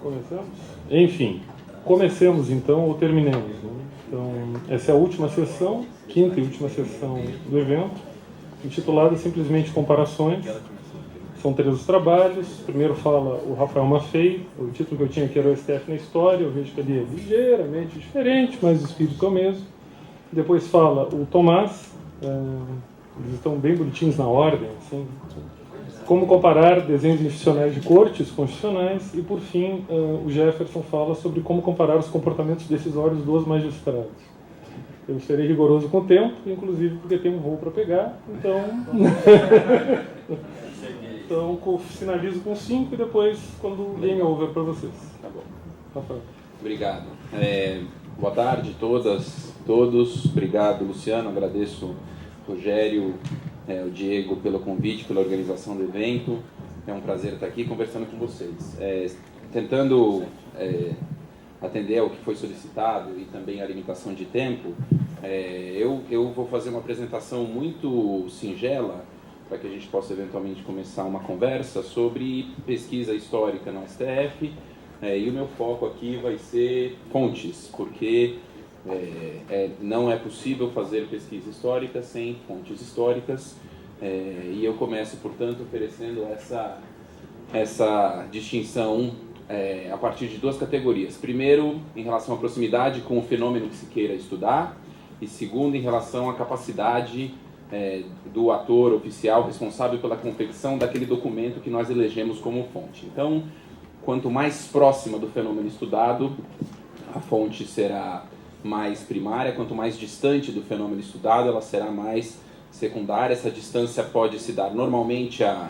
Começamos? Enfim, comecemos então ou terminemos, né? Então, essa é a última sessão, quinta e última sessão do evento, intitulada simplesmente Comparações. São 3 os trabalhos. Primeiro fala o Rafael Maffei. O título que eu tinha aqui era o STF na História. Eu vejo que ele é ligeiramente diferente, mas o espírito é o mesmo. Depois fala o Tomás. Eles estão bem bonitinhos na ordem, assim. Como comparar desenhos institucionais de cortes constitucionais. E, por fim, o Jefferson fala sobre como comparar os comportamentos decisórios dos magistrados. Eu serei rigoroso com o tempo, inclusive porque tem um voo para pegar, então... Então, finalizo com 5 e depois, quando game over para vocês. Tá bom. Rafael. Obrigado. Boa tarde todos. Obrigado, Luciano. Agradeço Rogério, o Diego pelo convite, pela organização do evento. É um prazer estar aqui conversando com vocês. Tentando atender ao que foi solicitado e também a limitação de tempo, eu vou fazer uma apresentação muito singela para que a gente possa eventualmente começar uma conversa sobre pesquisa histórica no STF, e o meu foco aqui vai ser fontes, porque não é possível fazer pesquisa histórica sem fontes históricas, e eu começo, portanto, oferecendo essa distinção a partir de 2 categorias. Primeiro, em relação à proximidade com o fenômeno que se queira estudar, e segundo, em relação à capacidade do ator oficial responsável pela confecção daquele documento que nós elegemos como fonte. Então, quanto mais próxima do fenômeno estudado, a fonte será mais primária, quanto mais distante do fenômeno estudado, ela será mais secundária. Essa distância pode se dar normalmente a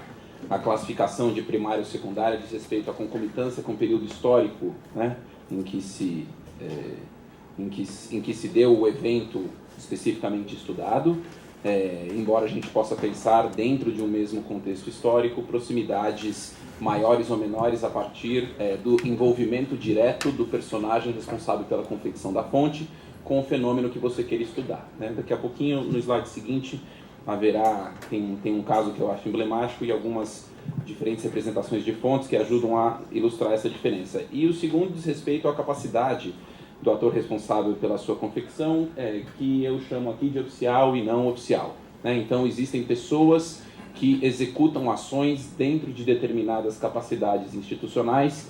classificação de primária ou secundária diz respeito à concomitância com o período histórico, né, em que se deu o evento especificamente estudado. Embora a gente possa pensar dentro de um mesmo contexto histórico, proximidades maiores ou menores a partir do envolvimento direto do personagem responsável pela confecção da fonte com o fenômeno que você queira estudar, né? Daqui a pouquinho, no slide seguinte, tem um caso que eu acho emblemático e algumas diferentes representações de fontes que ajudam a ilustrar essa diferença. E o segundo diz respeito à capacidade do ator responsável pela sua confecção, que eu chamo aqui de oficial e não oficial, né? Então, existem pessoas que executam ações dentro de determinadas capacidades institucionais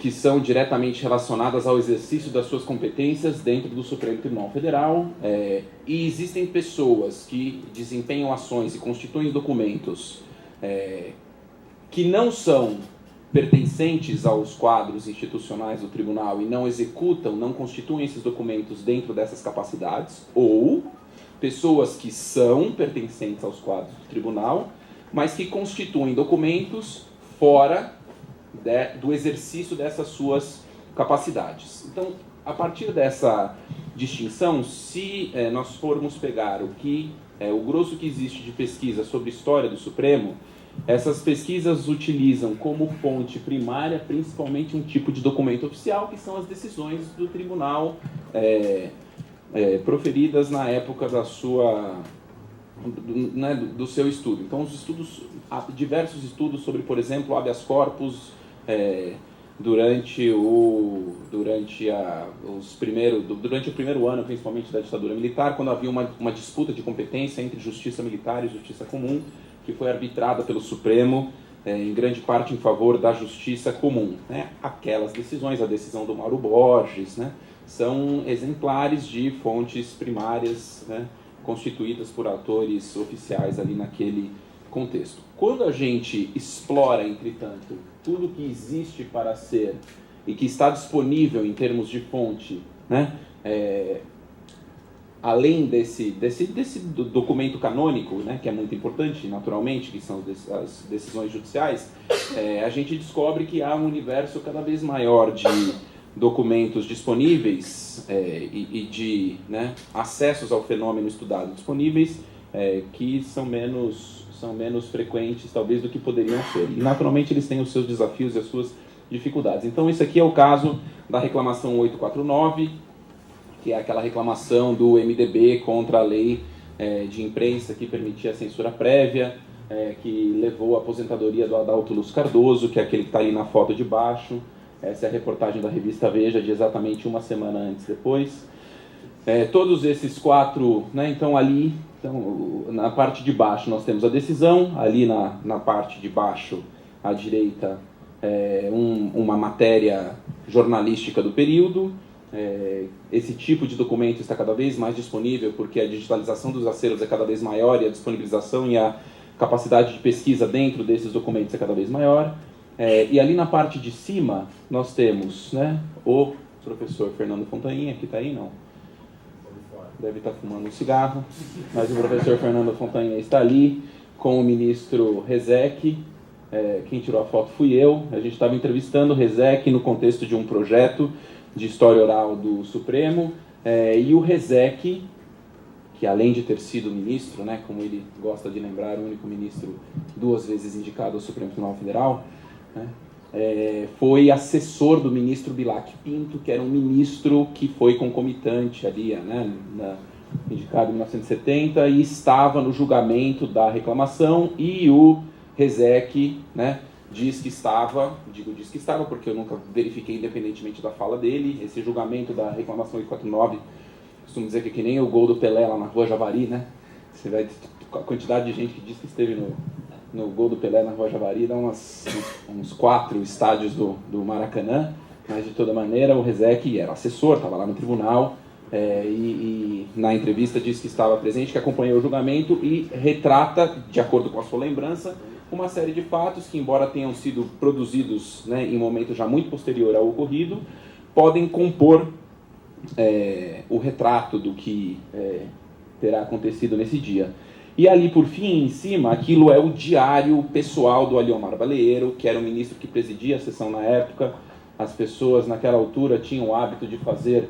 que são diretamente relacionadas ao exercício das suas competências dentro do Supremo Tribunal Federal, e existem pessoas que desempenham ações e constituem documentos que não são pertencentes aos quadros institucionais do tribunal e não executam, não constituem esses documentos dentro dessas capacidades, ou pessoas que são pertencentes aos quadros do tribunal, mas que constituem documentos fora do exercício dessas suas capacidades. Então, a partir dessa distinção, se nós formos pegar o grosso que existe de pesquisa sobre história do Supremo, essas pesquisas utilizam como fonte primária principalmente um tipo de documento oficial, que são as decisões do tribunal proferidas na época do seu estudo. Então, diversos estudos sobre, por exemplo, habeas corpus durante o primeiro ano, principalmente da ditadura militar, quando havia uma disputa de competência entre justiça militar e justiça comum, que foi arbitrada pelo Supremo, em grande parte em favor da justiça comum, né? Aquelas decisões, a decisão do Mauro Borges, né, são exemplares de fontes primárias, né, constituídas por atores oficiais ali naquele contexto. Quando a gente explora, entretanto, tudo que existe para ser e que está disponível em termos de fonte, né, além desse documento canônico, né, que é muito importante, naturalmente, que são as decisões judiciais, a gente descobre que há um universo cada vez maior de documentos disponíveis e de, né, acessos ao fenômeno estudado disponíveis, que são menos frequentes, talvez, do que poderiam ser. E, naturalmente, eles têm os seus desafios e as suas dificuldades. Então, esse aqui é o caso da reclamação 849, que é aquela reclamação do MDB contra a lei de imprensa que permitia a censura prévia. que levou à aposentadoria do Adalto Luz Cardoso, que é aquele que está ali na foto de baixo. Essa é a reportagem da revista Veja, de exatamente uma semana antes depois. Todos esses 4, né, então ali, na parte de baixo nós temos a decisão, ali na parte de baixo, à direita, uma matéria jornalística do período. Esse tipo de documento está cada vez mais disponível porque a digitalização dos acervos é cada vez maior e a disponibilização e a capacidade de pesquisa dentro desses documentos é cada vez maior. E ali na parte de cima nós temos, né, o professor Fernando Fontainha, que está aí, não? Deve estar fumando um cigarro, mas o professor Fernando Fontainha está ali com o ministro Rezec. Quem tirou a foto fui eu. A gente estava entrevistando o Rezec no contexto de um projeto de história oral do Supremo, e o Rezec, que além de ter sido ministro, né, como ele gosta de lembrar, o único ministro 2 vezes indicado ao Supremo Tribunal Federal, né, foi assessor do ministro Bilac Pinto, que era um ministro que foi concomitante ali, né, indicado em 1970, e estava no julgamento da reclamação, e o Rezec, né, diz que estava porque eu nunca verifiquei independentemente da fala dele, esse julgamento da reclamação 849, costumo dizer que é que nem o gol do Pelé lá na Rua Javari, né? Você vai, a quantidade de gente que diz que esteve no gol do Pelé na Rua Javari dá uns 4 estádios do Maracanã, mas de toda maneira o Rezec era assessor, estava lá no tribunal, e na entrevista disse que estava presente, que acompanhou o julgamento e retrata, de acordo com a sua lembrança, uma série de fatos que, embora tenham sido produzidos, né, em momento já muito posterior ao ocorrido, podem compor o retrato do que terá acontecido nesse dia. E ali, por fim, em cima, aquilo é o diário pessoal do Aliomar Baleiro, que era o ministro que presidia a sessão na época. As pessoas, naquela altura, tinham o hábito de fazer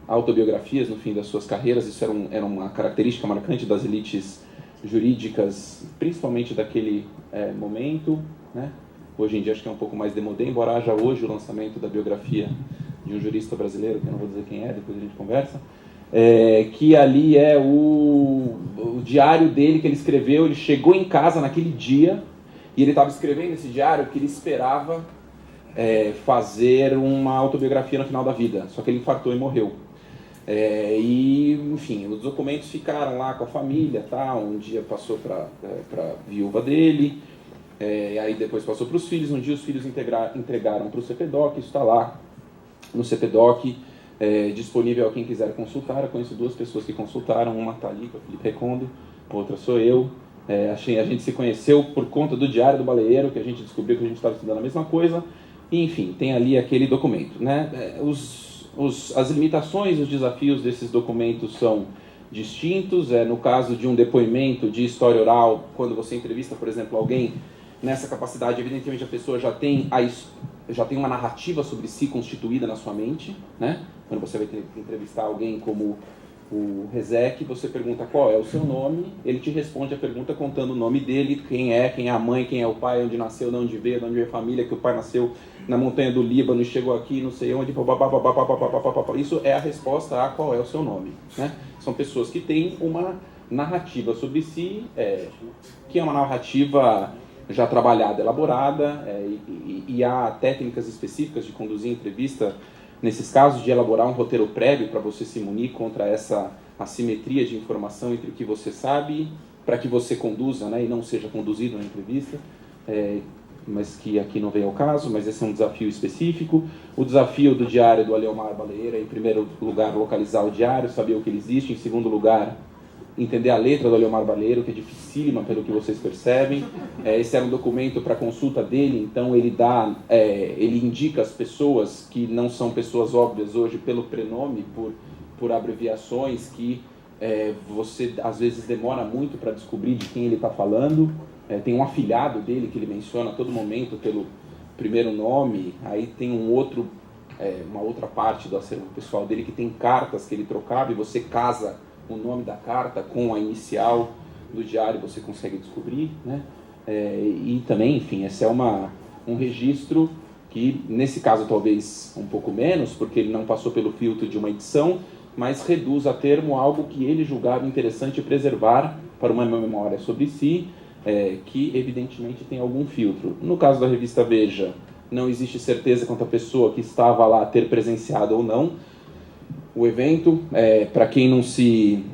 autobiografias no fim das suas carreiras. Isso era uma característica marcante das elites jurídicas, principalmente daquele momento, né? Hoje em dia acho que é um pouco mais demodé, embora haja hoje o lançamento da biografia de um jurista brasileiro, que eu não vou dizer quem é, depois a gente conversa, que ali é o diário dele que ele escreveu. Ele chegou em casa naquele dia e ele estava escrevendo esse diário que ele esperava fazer uma autobiografia no final da vida, só que ele infartou e morreu. E, enfim, os documentos ficaram lá com a família, tá? Um dia passou para a viúva dele, aí depois passou para os filhos. Um dia os filhos entregaram para o CPDOC, isso está lá no CPDOC, disponível a quem quiser consultar. Eu conheço 2 pessoas que consultaram, uma está ali, que é o Felipe Recondo, outra sou eu. A gente se conheceu por conta do Diário do Baleiro, que a gente descobriu que a gente estava estudando a mesma coisa, e, enfim, tem ali aquele documento, né? As limitações e os desafios desses documentos são distintos. No caso de um depoimento de história oral, quando você entrevista, por exemplo, alguém nessa capacidade, evidentemente a pessoa já tem uma narrativa sobre si constituída na sua mente, né? Quando você vai entrevistar alguém como o Rezec, você pergunta qual é o seu nome, ele te responde a pergunta contando o nome dele, quem é a mãe, quem é o pai, onde nasceu, de onde veio a família, que o pai nasceu na montanha do Líbano e chegou aqui, não sei onde, isso é a resposta a qual é o seu nome, né? São pessoas que têm uma narrativa sobre si, que é uma narrativa já trabalhada, elaborada, e há técnicas específicas de conduzir entrevista, nesses casos, de elaborar um roteiro prévio para você se munir contra essa assimetria de informação entre o que você sabe, para que você conduza, né, e não seja conduzido na entrevista, mas que aqui não vem ao caso, mas esse é um desafio específico. O desafio do diário do Aliomar Baleiro é, em primeiro lugar, localizar o diário, saber o que ele existe. Em segundo lugar, entender a letra do Aliomar Baleiro, que é dificílima pelo que vocês percebem. Esse era um documento para consulta dele, então ele indica as pessoas que não são pessoas óbvias hoje pelo prenome, por abreviações que você às vezes demora muito para descobrir de quem ele está falando. Tem um afilhado dele que ele menciona a todo momento pelo primeiro nome. Aí tem uma outra parte do acervo pessoal dele que tem cartas que ele trocava, e você casa o nome da carta com a inicial do diário, você consegue descobrir, né? E também, enfim, esse é um registro que, nesse caso, talvez um pouco menos, porque ele não passou pelo filtro de uma edição, mas reduz a termo algo que ele julgava interessante preservar para uma memória sobre si. que evidentemente tem algum filtro. No caso da revista Veja, não existe certeza quanto à pessoa que estava lá ter presenciado ou não o evento. Para quem não se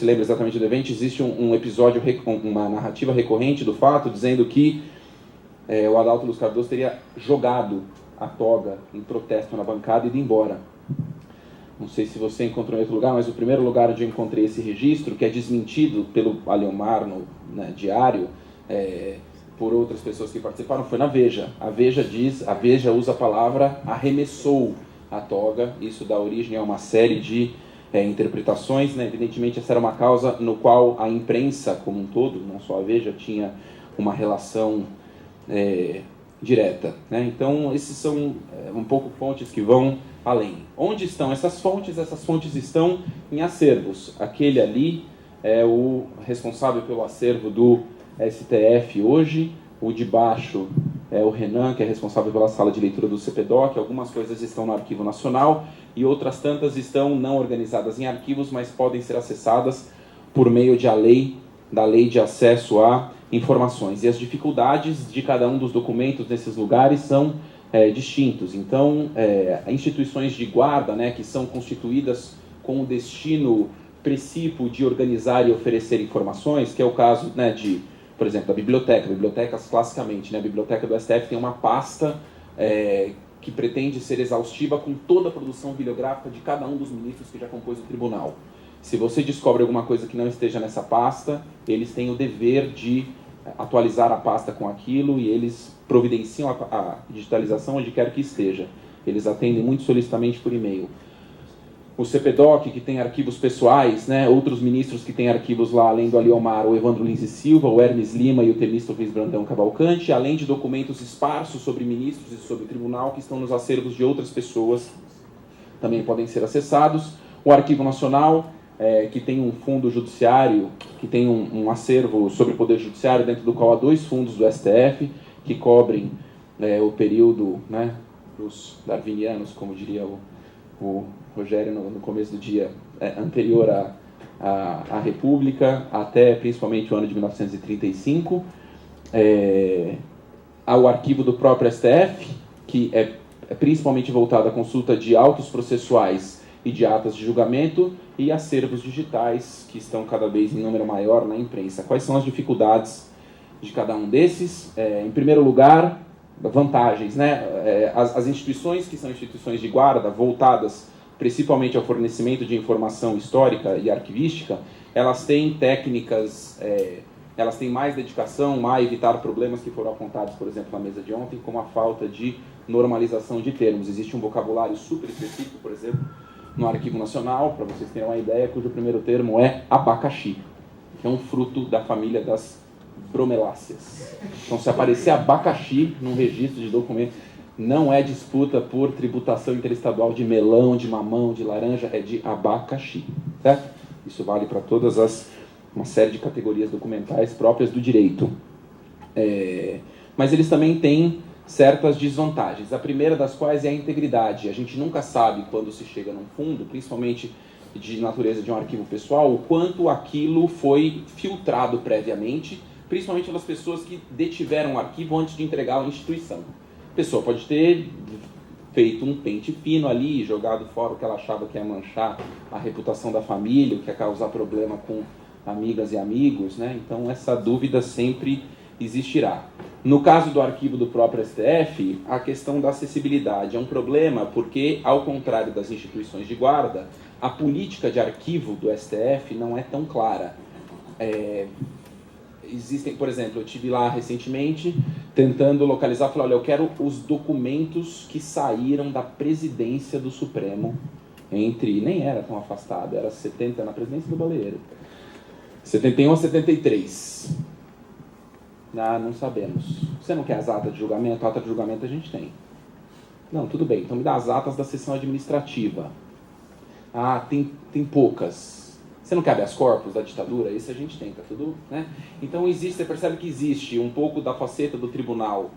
lembra exatamente do evento, existe um episódio, uma narrativa recorrente do fato, dizendo que o Adalto Luz Cardoso teria jogado a toga em protesto na bancada e ido embora. Não sei se você encontrou em outro lugar, mas o primeiro lugar onde eu encontrei esse registro, que é desmentido pelo Aleomar no diário, por outras pessoas que participaram, foi na Veja. A Veja usa a palavra arremessou a toga. Isso dá origem a uma série de interpretações, né? Evidentemente, essa era uma causa no qual a imprensa como um todo, não só a Veja, tinha uma relação direta, né? Então, esses são um pouco fontes que vão além. Onde estão essas fontes? Essas fontes estão em acervos. Aquele ali é o responsável pelo acervo do STF hoje. O de baixo é o Renan, que é responsável pela sala de leitura do CPDOC. Algumas coisas estão no Arquivo Nacional e outras tantas estão não organizadas em arquivos, mas podem ser acessadas por meio da lei de acesso a informações. E as dificuldades de cada um dos documentos nesses lugares são distintos. Então, instituições de guarda, né, que são constituídas com o destino precípio de organizar e oferecer informações, que é o caso, né, por exemplo, da biblioteca. Bibliotecas, classicamente, né, a biblioteca do STF tem uma pasta que pretende ser exaustiva com toda a produção bibliográfica de cada um dos ministros que já compôs o tribunal. Se você descobre alguma coisa que não esteja nessa pasta, eles têm o dever de atualizar a pasta com aquilo e eles providenciam a digitalização onde quer que esteja. Eles atendem muito solicitamente por e-mail. O CPDOC, que tem arquivos pessoais, né, outros ministros que têm arquivos lá, além do Aleomar, o Evandro Lins e Silva, o Hermes Lima e o Temístocles Brandão Cavalcante, além de documentos esparsos sobre ministros e sobre o tribunal que estão nos acervos de outras pessoas, também podem ser acessados. O Arquivo Nacional, que tem um fundo judiciário, que tem um acervo sobre o Poder Judiciário, dentro do qual há 2 fundos do STF, que cobrem o período, né, dos darwinianos, como diria o Rogério no começo do dia, anterior à República, até principalmente o ano de 1935. Há o arquivo do próprio STF, que é principalmente voltado à consulta de autos processuais e de atas de julgamento, e acervos digitais, que estão cada vez em número maior na imprensa. Quais são as dificuldades de cada um desses? Em primeiro lugar, vantagens, né? As instituições que são instituições de guarda, voltadas principalmente ao fornecimento de informação histórica e arquivística, elas têm técnicas, elas têm mais dedicação a evitar problemas que foram apontados, por exemplo, na mesa de ontem, como a falta de normalização de termos. Existe um vocabulário super específico, por exemplo, no Arquivo Nacional, para vocês terem uma ideia, cujo primeiro termo é abacaxi, que é um fruto da família das bromeláceas. Então, se aparecer abacaxi num registro de documento, não é disputa por tributação interestadual de melão, de mamão, de laranja, é de abacaxi, certo? Isso vale para uma série de categorias documentais próprias do direito. Mas eles também têm certas desvantagens. A primeira das quais é a integridade. A gente nunca sabe, quando se chega num fundo, principalmente de natureza de um arquivo pessoal, o quanto aquilo foi filtrado previamente, principalmente pelas pessoas que detiveram o arquivo antes de entregá-lo à instituição. A pessoa pode ter feito um pente fino ali, jogado fora o que ela achava que ia manchar a reputação da família, que ia causar problema com amigas e amigos, né? Então essa dúvida sempre existirá. No caso do arquivo do próprio STF, a questão da acessibilidade é um problema porque, ao contrário das instituições de guarda, a política de arquivo do STF não é tão clara. Existem, por exemplo, eu estive lá recentemente tentando localizar, falei, olha, eu quero os documentos que saíram da presidência do Supremo nem era tão afastado, era 70, na presidência do Baleiro, 71 a 73. Não sabemos. Você não quer as atas de julgamento? A ata de julgamento a gente tem. Não, tudo bem, então me dá as atas da sessão administrativa. Tem poucas. Você não quer habeas corpus da ditadura? Esse a gente tem, tá tudo, né? Então você percebe que existe um pouco da faceta do tribunal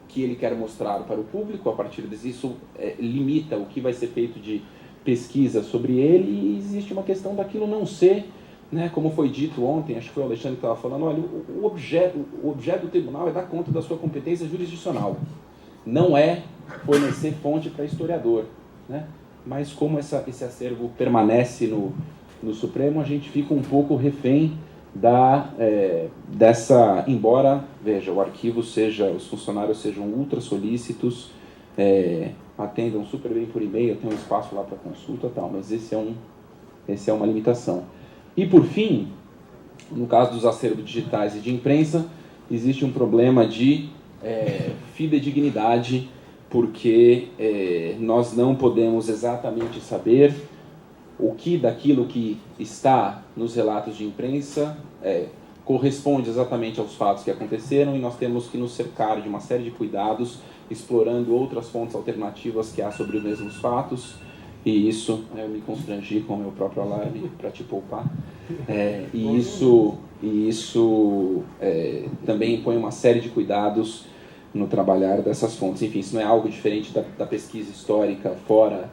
que ele quer mostrar para o público, a partir disso limita o que vai ser feito de pesquisa sobre ele, e existe uma questão daquilo não ser né, como foi dito ontem, acho que foi o Alexandre que estava falando, olha, o objeto do tribunal é dar conta da sua competência jurisdicional. Não é fornecer fonte para historiador, né? Mas como esse acervo permanece no Supremo, a gente fica um pouco refém dessa, embora, veja, o arquivo os funcionários sejam ultra solícitos, atendam super bem por e-mail, tem um espaço lá para consulta e tal, mas esse é uma limitação. E por fim, no caso dos acervos digitais e de imprensa, existe um problema de fidedignidade, porque nós não podemos exatamente saber o que daquilo que está nos relatos de imprensa corresponde exatamente aos fatos que aconteceram, e nós temos que nos cercar de uma série de cuidados, explorando outras fontes alternativas que há sobre os mesmos fatos, e isso, eu me constrangi com o meu próprio alarme para te poupar, e isso também impõe uma série de cuidados no trabalhar dessas fontes. Enfim, isso não é algo diferente da pesquisa histórica fora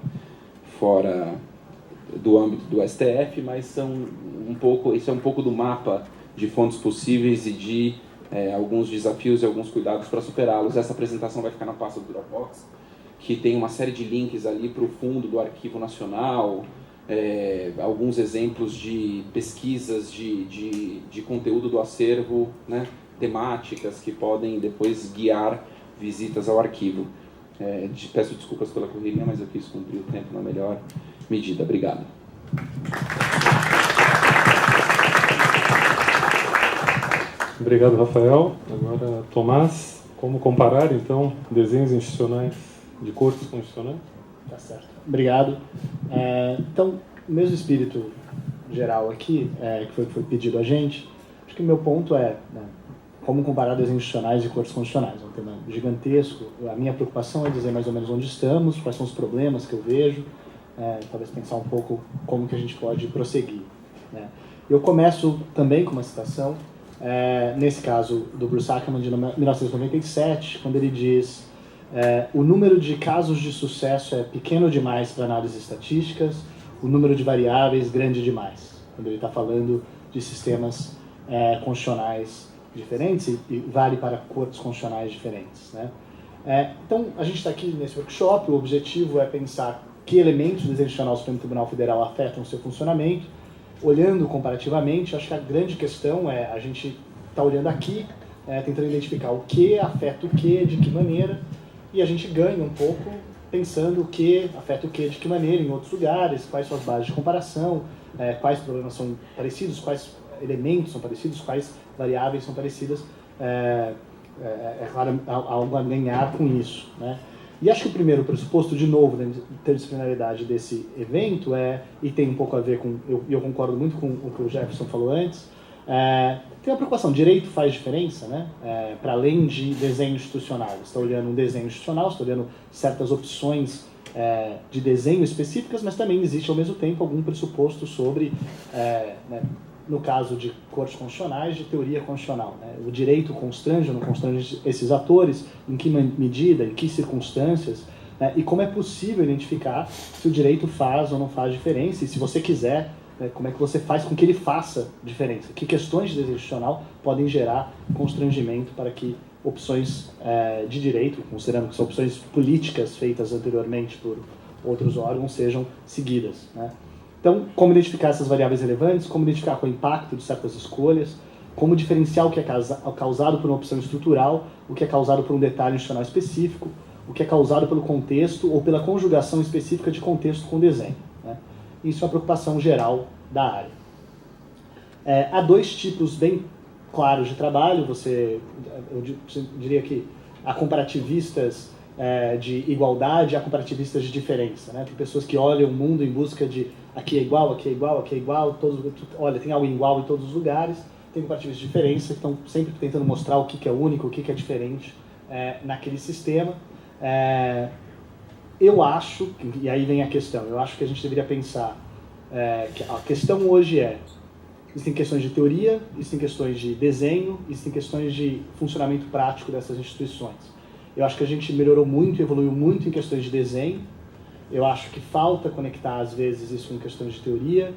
do âmbito do STF, mas isso é um pouco do mapa de fontes possíveis e de alguns desafios e alguns cuidados para superá-los. Essa apresentação vai ficar na pasta do Dropbox, que tem uma série de links ali para o fundo do Arquivo Nacional, alguns exemplos de pesquisas de conteúdo do acervo, né, temáticas que podem depois guiar visitas ao arquivo. Peço desculpas pela correria, mas eu quis cumprir o tempo na melhor medida. Obrigado. Obrigado, Rafael. Agora, Tomás, como comparar, então, desenhos institucionais de cortes constitucionais? Tá certo. Obrigado. Então, o mesmo espírito geral aqui, que foi pedido a gente, acho que o meu ponto como comparar desenhos institucionais e cortes constitucionais. É um tema gigantesco. A minha preocupação é dizer mais ou menos onde estamos, quais são os problemas que eu vejo, talvez pensar um pouco como que a gente pode prosseguir, né? Eu começo também com uma citação, nesse caso do Bruce Ackerman, de 1997, quando ele diz: o número de casos de sucesso é pequeno demais para análises estatísticas, o número de variáveis grande demais, quando ele está falando de sistemas constitucionais diferentes, e vale para cortes constitucionais diferentes, né? Então, a gente está aqui nesse workshop, o objetivo é pensar que elementos do desenho institucional do Supremo Tribunal Federal afetam o seu funcionamento. Olhando comparativamente, acho que a grande questão a gente está olhando aqui, tentando identificar o que afeta o que, de que maneira, e a gente ganha um pouco pensando o que afeta o que, de que maneira em outros lugares, quais são as bases de comparação, quais problemas são parecidos, quais elementos são parecidos, quais variáveis são parecidas. Claro, há algo a ganhar com isso, né? E acho que o primeiro pressuposto, de novo, da interdisciplinaridade desse evento e tem um pouco a ver com, eu concordo muito com o que o Jefferson falou antes, tem uma preocupação, direito faz diferença, né? Para além de desenho institucional. Você está olhando um desenho institucional, você está olhando certas opções de desenho específicas, mas também existe ao mesmo tempo algum pressuposto sobre, né, no caso de cortes constitucionais, de teoria constitucional, né? O direito constrange ou não constrange esses atores, em que medida, em que circunstâncias, né? E como é possível identificar se o direito faz ou não faz diferença, e se você quiser, né, como é que você faz com que ele faça diferença, que questões de desenho institucional podem gerar constrangimento para que opções de direito, considerando que são opções políticas feitas anteriormente por outros órgãos, sejam seguidas, né? Então, como identificar essas variáveis relevantes, como identificar qual é o impacto de certas escolhas, como diferenciar o que é causado por uma opção estrutural, o que é causado por um detalhe institucional específico, o que é causado pelo contexto ou pela conjugação específica de contexto com desenho, né? Isso é uma preocupação geral da área. Há dois tipos bem claros de trabalho, eu diria que há comparativistas de igualdade, há comparativistas de diferença, né? Tem pessoas que olham o mundo em busca de aqui é igual, aqui é igual, aqui é igual, olha, tem algo igual em todos os lugares. Tem comparativistas de diferença que estão sempre tentando mostrar o que é único, o que é diferente naquele sistema. Eu acho, e aí vem a questão, eu acho que a gente deveria pensar que a questão hoje existem questões de teoria, existem questões de desenho, existem questões de funcionamento prático dessas instituições. Eu acho que a gente melhorou muito, evoluiu muito em questões de desenho. Eu acho que falta conectar, às vezes, isso com questões de teoria.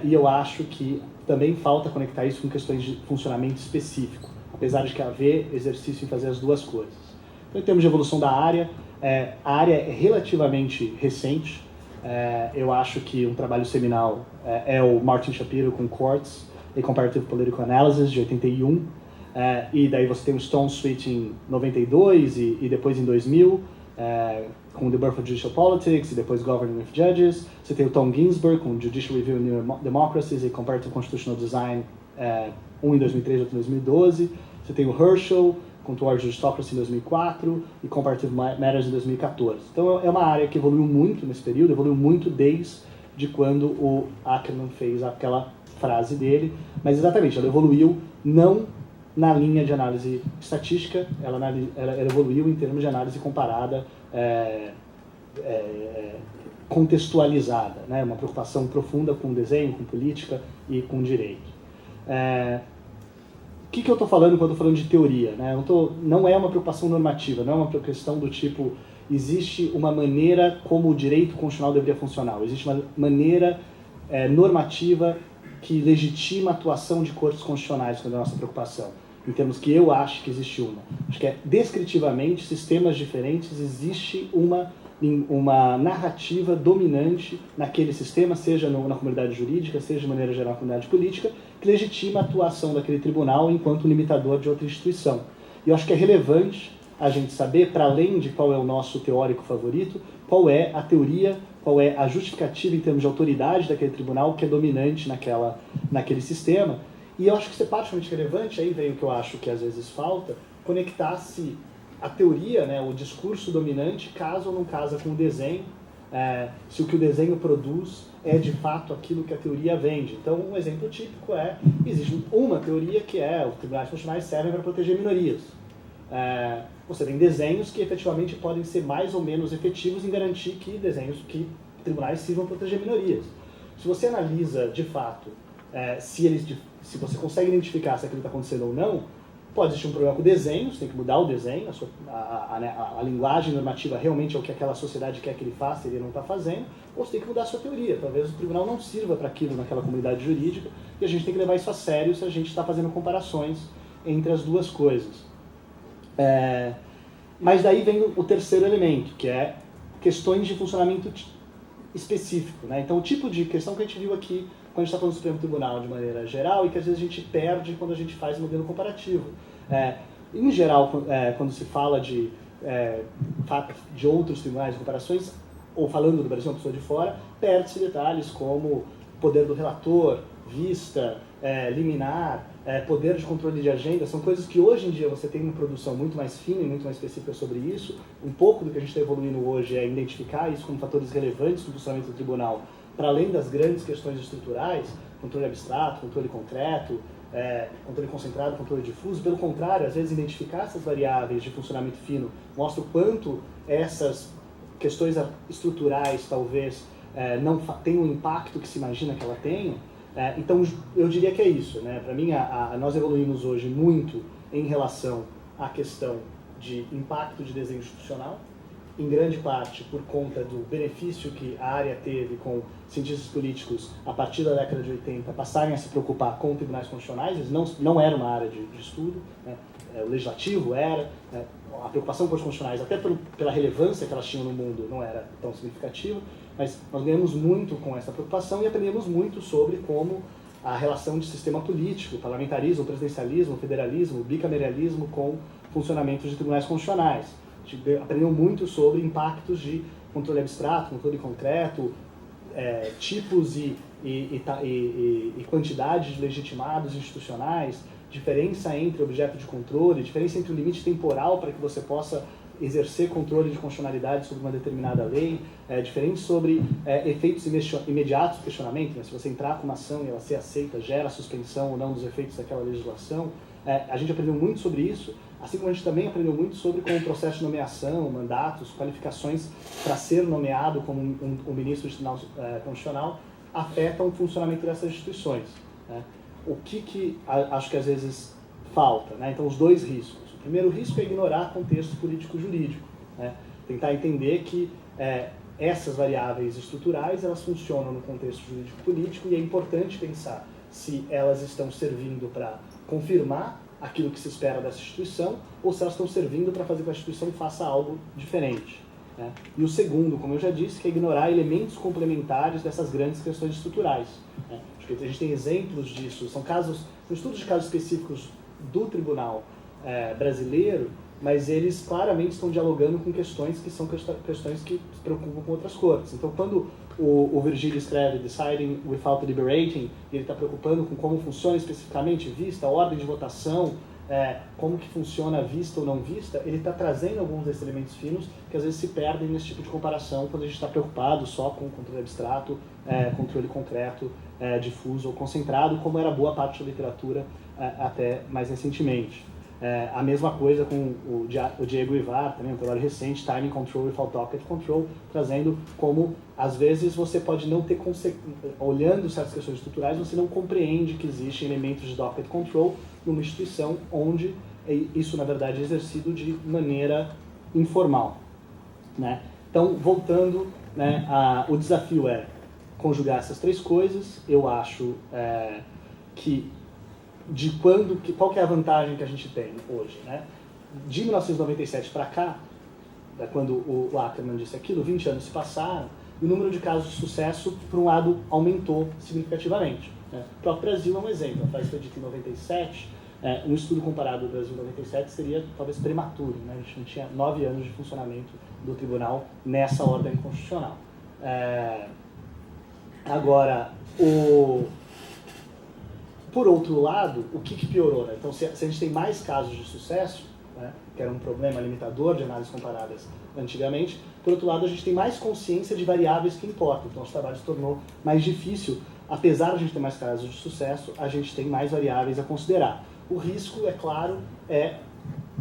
E eu acho que também falta conectar isso com questões de funcionamento específico, apesar de que haver exercício em fazer as duas coisas. Então, em termos de evolução da área, a área é relativamente recente. Eu acho que um trabalho seminal é o Martin Shapiro com Quartz e Comparative Political Analysis, de 81. E daí você tem o Stone Sweet em 92 e depois em 2000, com The Birth of Judicial Politics e depois Governing with Judges. Você tem o Tom Ginsburg com Judicial Review in New Democracies e Comparative Constitutional Design, um em 2003 e outro em 2012. Você tem o Herschel com Towards Justocracy em 2004 e Comparative Matters em 2014. Então é uma área que evoluiu muito nesse período, evoluiu muito desde quando o Ackerman fez aquela frase dele, mas exatamente, ela evoluiu não na linha de análise estatística, ela evoluiu em termos de análise comparada, contextualizada, né? Uma preocupação profunda com desenho, com política e com direito. O que eu estou falando quando eu estou falando de teoria? Né? Não é uma preocupação normativa, não é uma questão do tipo, existe uma maneira como o direito constitucional deveria funcionar, existe uma maneira normativa que legitima a atuação de cortes constitucionais, quando é a nossa preocupação, em termos que eu acho que existe uma. Acho que descritivamente, sistemas diferentes, existe uma narrativa dominante naquele sistema, seja na comunidade jurídica, seja de maneira geral na comunidade política, que legitima a atuação daquele tribunal enquanto limitador de outra instituição. E eu acho que é relevante a gente saber, para além de qual é o nosso teórico favorito, qual é a teoria, qual é a justificativa em termos de autoridade daquele tribunal que é dominante naquele sistema. E eu acho que isso é particularmente relevante, aí vem o que eu acho que às vezes falta, conectar-se a teoria, né, o discurso dominante, casa ou não casa com o desenho, se o que o desenho produz é de fato aquilo que a teoria vende. Então, um exemplo típico existe uma teoria que os tribunais constitucionais servem para proteger minorias. Você tem desenhos que efetivamente podem ser mais ou menos efetivos em garantir que tribunais sirvam para proteger minorias. Se você analisa de fato se você consegue identificar se aquilo está acontecendo ou não, pode existir um problema com o desenho, você tem que mudar o desenho, a linguagem normativa realmente é o que aquela sociedade quer que ele faça e ele não está fazendo, ou você tem que mudar a sua teoria. Talvez o tribunal não sirva para aquilo naquela comunidade jurídica e a gente tem que levar isso a sério se a gente está fazendo comparações entre as duas coisas. Mas daí vem o terceiro elemento, que é questões de funcionamento específico. Né? Então, o tipo de questão que a gente viu aqui quando a gente está falando do Supremo Tribunal de maneira geral e que às vezes a gente perde quando a gente faz o modelo comparativo. Em geral, quando se fala de outros tribunais de comparações, ou falando do Brasil, uma pessoa de fora, perde-se detalhes como poder do relator, vista, liminar, poder de controle de agenda, são coisas que hoje em dia você tem uma produção muito mais fina e muito mais específica sobre isso. Um pouco do que a gente está evoluindo hoje é identificar isso como fatores relevantes no funcionamento do tribunal, para além das grandes questões estruturais, controle abstrato, controle concreto, controle concentrado, controle difuso. Pelo contrário, às vezes identificar essas variáveis de funcionamento fino mostra o quanto essas questões estruturais talvez não tenham o impacto que se imagina que ela tenha. Então, eu diria que é isso. Né? Para mim, nós evoluímos hoje muito em relação à questão de impacto de desenho institucional, em grande parte por conta do benefício que a área teve com cientistas políticos a partir da década de 80 passarem a se preocupar com tribunais constitucionais. Eles não era uma área de estudo, né? O legislativo era, né? A preocupação com os constitucionais, até pela relevância que elas tinham no mundo, não era tão significativa, mas nós ganhamos muito com essa preocupação e aprendemos muito sobre como a relação de sistema político, parlamentarismo, presidencialismo, federalismo, bicameralismo com funcionamento de tribunais constitucionais. A gente aprendeu muito sobre impactos de controle abstrato, controle concreto, tipos e quantidade de legitimados institucionais, diferença entre objeto de controle, diferença entre o limite temporal para que você possa exercer controle de constitucionalidade sobre uma determinada lei, diferente sobre efeitos imediatos do questionamento, né? Se você entrar com uma ação e ela ser aceita, gera suspensão ou não dos efeitos daquela legislação. A gente aprendeu muito sobre isso, assim como a gente também aprendeu muito sobre como o processo de nomeação, mandatos, qualificações para ser nomeado como um ministro do Tribunal Constitucional afetam o funcionamento dessas instituições. Né? O que acho que às vezes falta? Né? Então, os dois riscos. O primeiro risco é ignorar contexto político-jurídico. Né? Tentar entender que essas variáveis estruturais elas funcionam no contexto jurídico-político e é importante pensar se elas estão servindo para confirmar aquilo que se espera dessa instituição ou se elas estão servindo para fazer com que a instituição faça algo diferente. Né? E o segundo, como eu já disse, que é ignorar elementos complementares dessas grandes questões estruturais. Né? Acho que a gente tem exemplos disso, são estudos de casos específicos do tribunal brasileiro, mas eles claramente estão dialogando com questões que são questões que se preocupam com outras cortes. Então, quando o Virgílio escreve Deciding Without Deliberating, e ele está preocupando com como funciona especificamente vista, a ordem de votação, como que funciona vista ou não vista, ele está trazendo alguns desses elementos finos que às vezes se perdem nesse tipo de comparação quando a gente está preocupado só com controle abstrato, controle concreto, difuso ou concentrado, como era boa parte da literatura até mais recentemente. A mesma coisa com o Diego Ivar, também um trabalho recente, Timing Control Without Docket Control, trazendo como, às vezes, você pode não ter, olhando certas questões estruturais, você não compreende que existem elementos de Docket Control numa instituição onde isso, na verdade, é exercido de maneira informal. Né? Então, voltando, né, o desafio é conjugar essas três coisas. Eu acho que qual que é a vantagem que a gente tem hoje, né? De 1997 para cá, quando o Ackerman disse aquilo, 20 anos se passaram, e o número de casos de sucesso, por um lado, aumentou significativamente. Né? O próprio Brasil é um exemplo. A frase foi dita em 97, um estudo comparado do Brasil em 97 seria talvez prematuro. Né? A gente não tinha 9 anos de funcionamento do tribunal nessa ordem constitucional. Agora, por outro lado, o que piorou? Né? Então, se a gente tem mais casos de sucesso, né, que era um problema limitador de análises comparadas antigamente, por outro lado, a gente tem mais consciência de variáveis que importam. Então, nosso trabalho se tornou mais difícil. Apesar de a gente ter mais casos de sucesso, a gente tem mais variáveis a considerar. O risco, é claro, é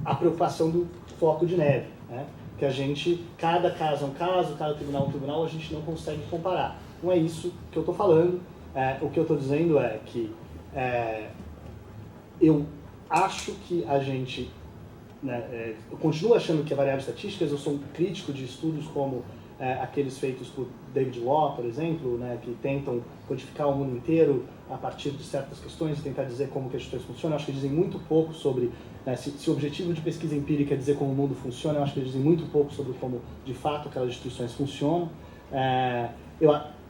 a preocupação do foco de neve. Né? Que a gente, cada caso é um caso, cada tribunal é um tribunal, a gente não consegue comparar. Não é isso que eu estou falando. O que eu estou dizendo é que eu acho que a gente, né, eu continuo achando que é variáveis estatísticas, eu sou um crítico de estudos como aqueles feitos por David Law, por exemplo, né, que tentam codificar o mundo inteiro a partir de certas questões e tentar dizer como que as instituições funcionam. Eu acho que dizem muito pouco sobre, se o objetivo de pesquisa empírica é dizer como o mundo funciona, eu acho que eles dizem muito pouco sobre como, de fato, aquelas instituições funcionam.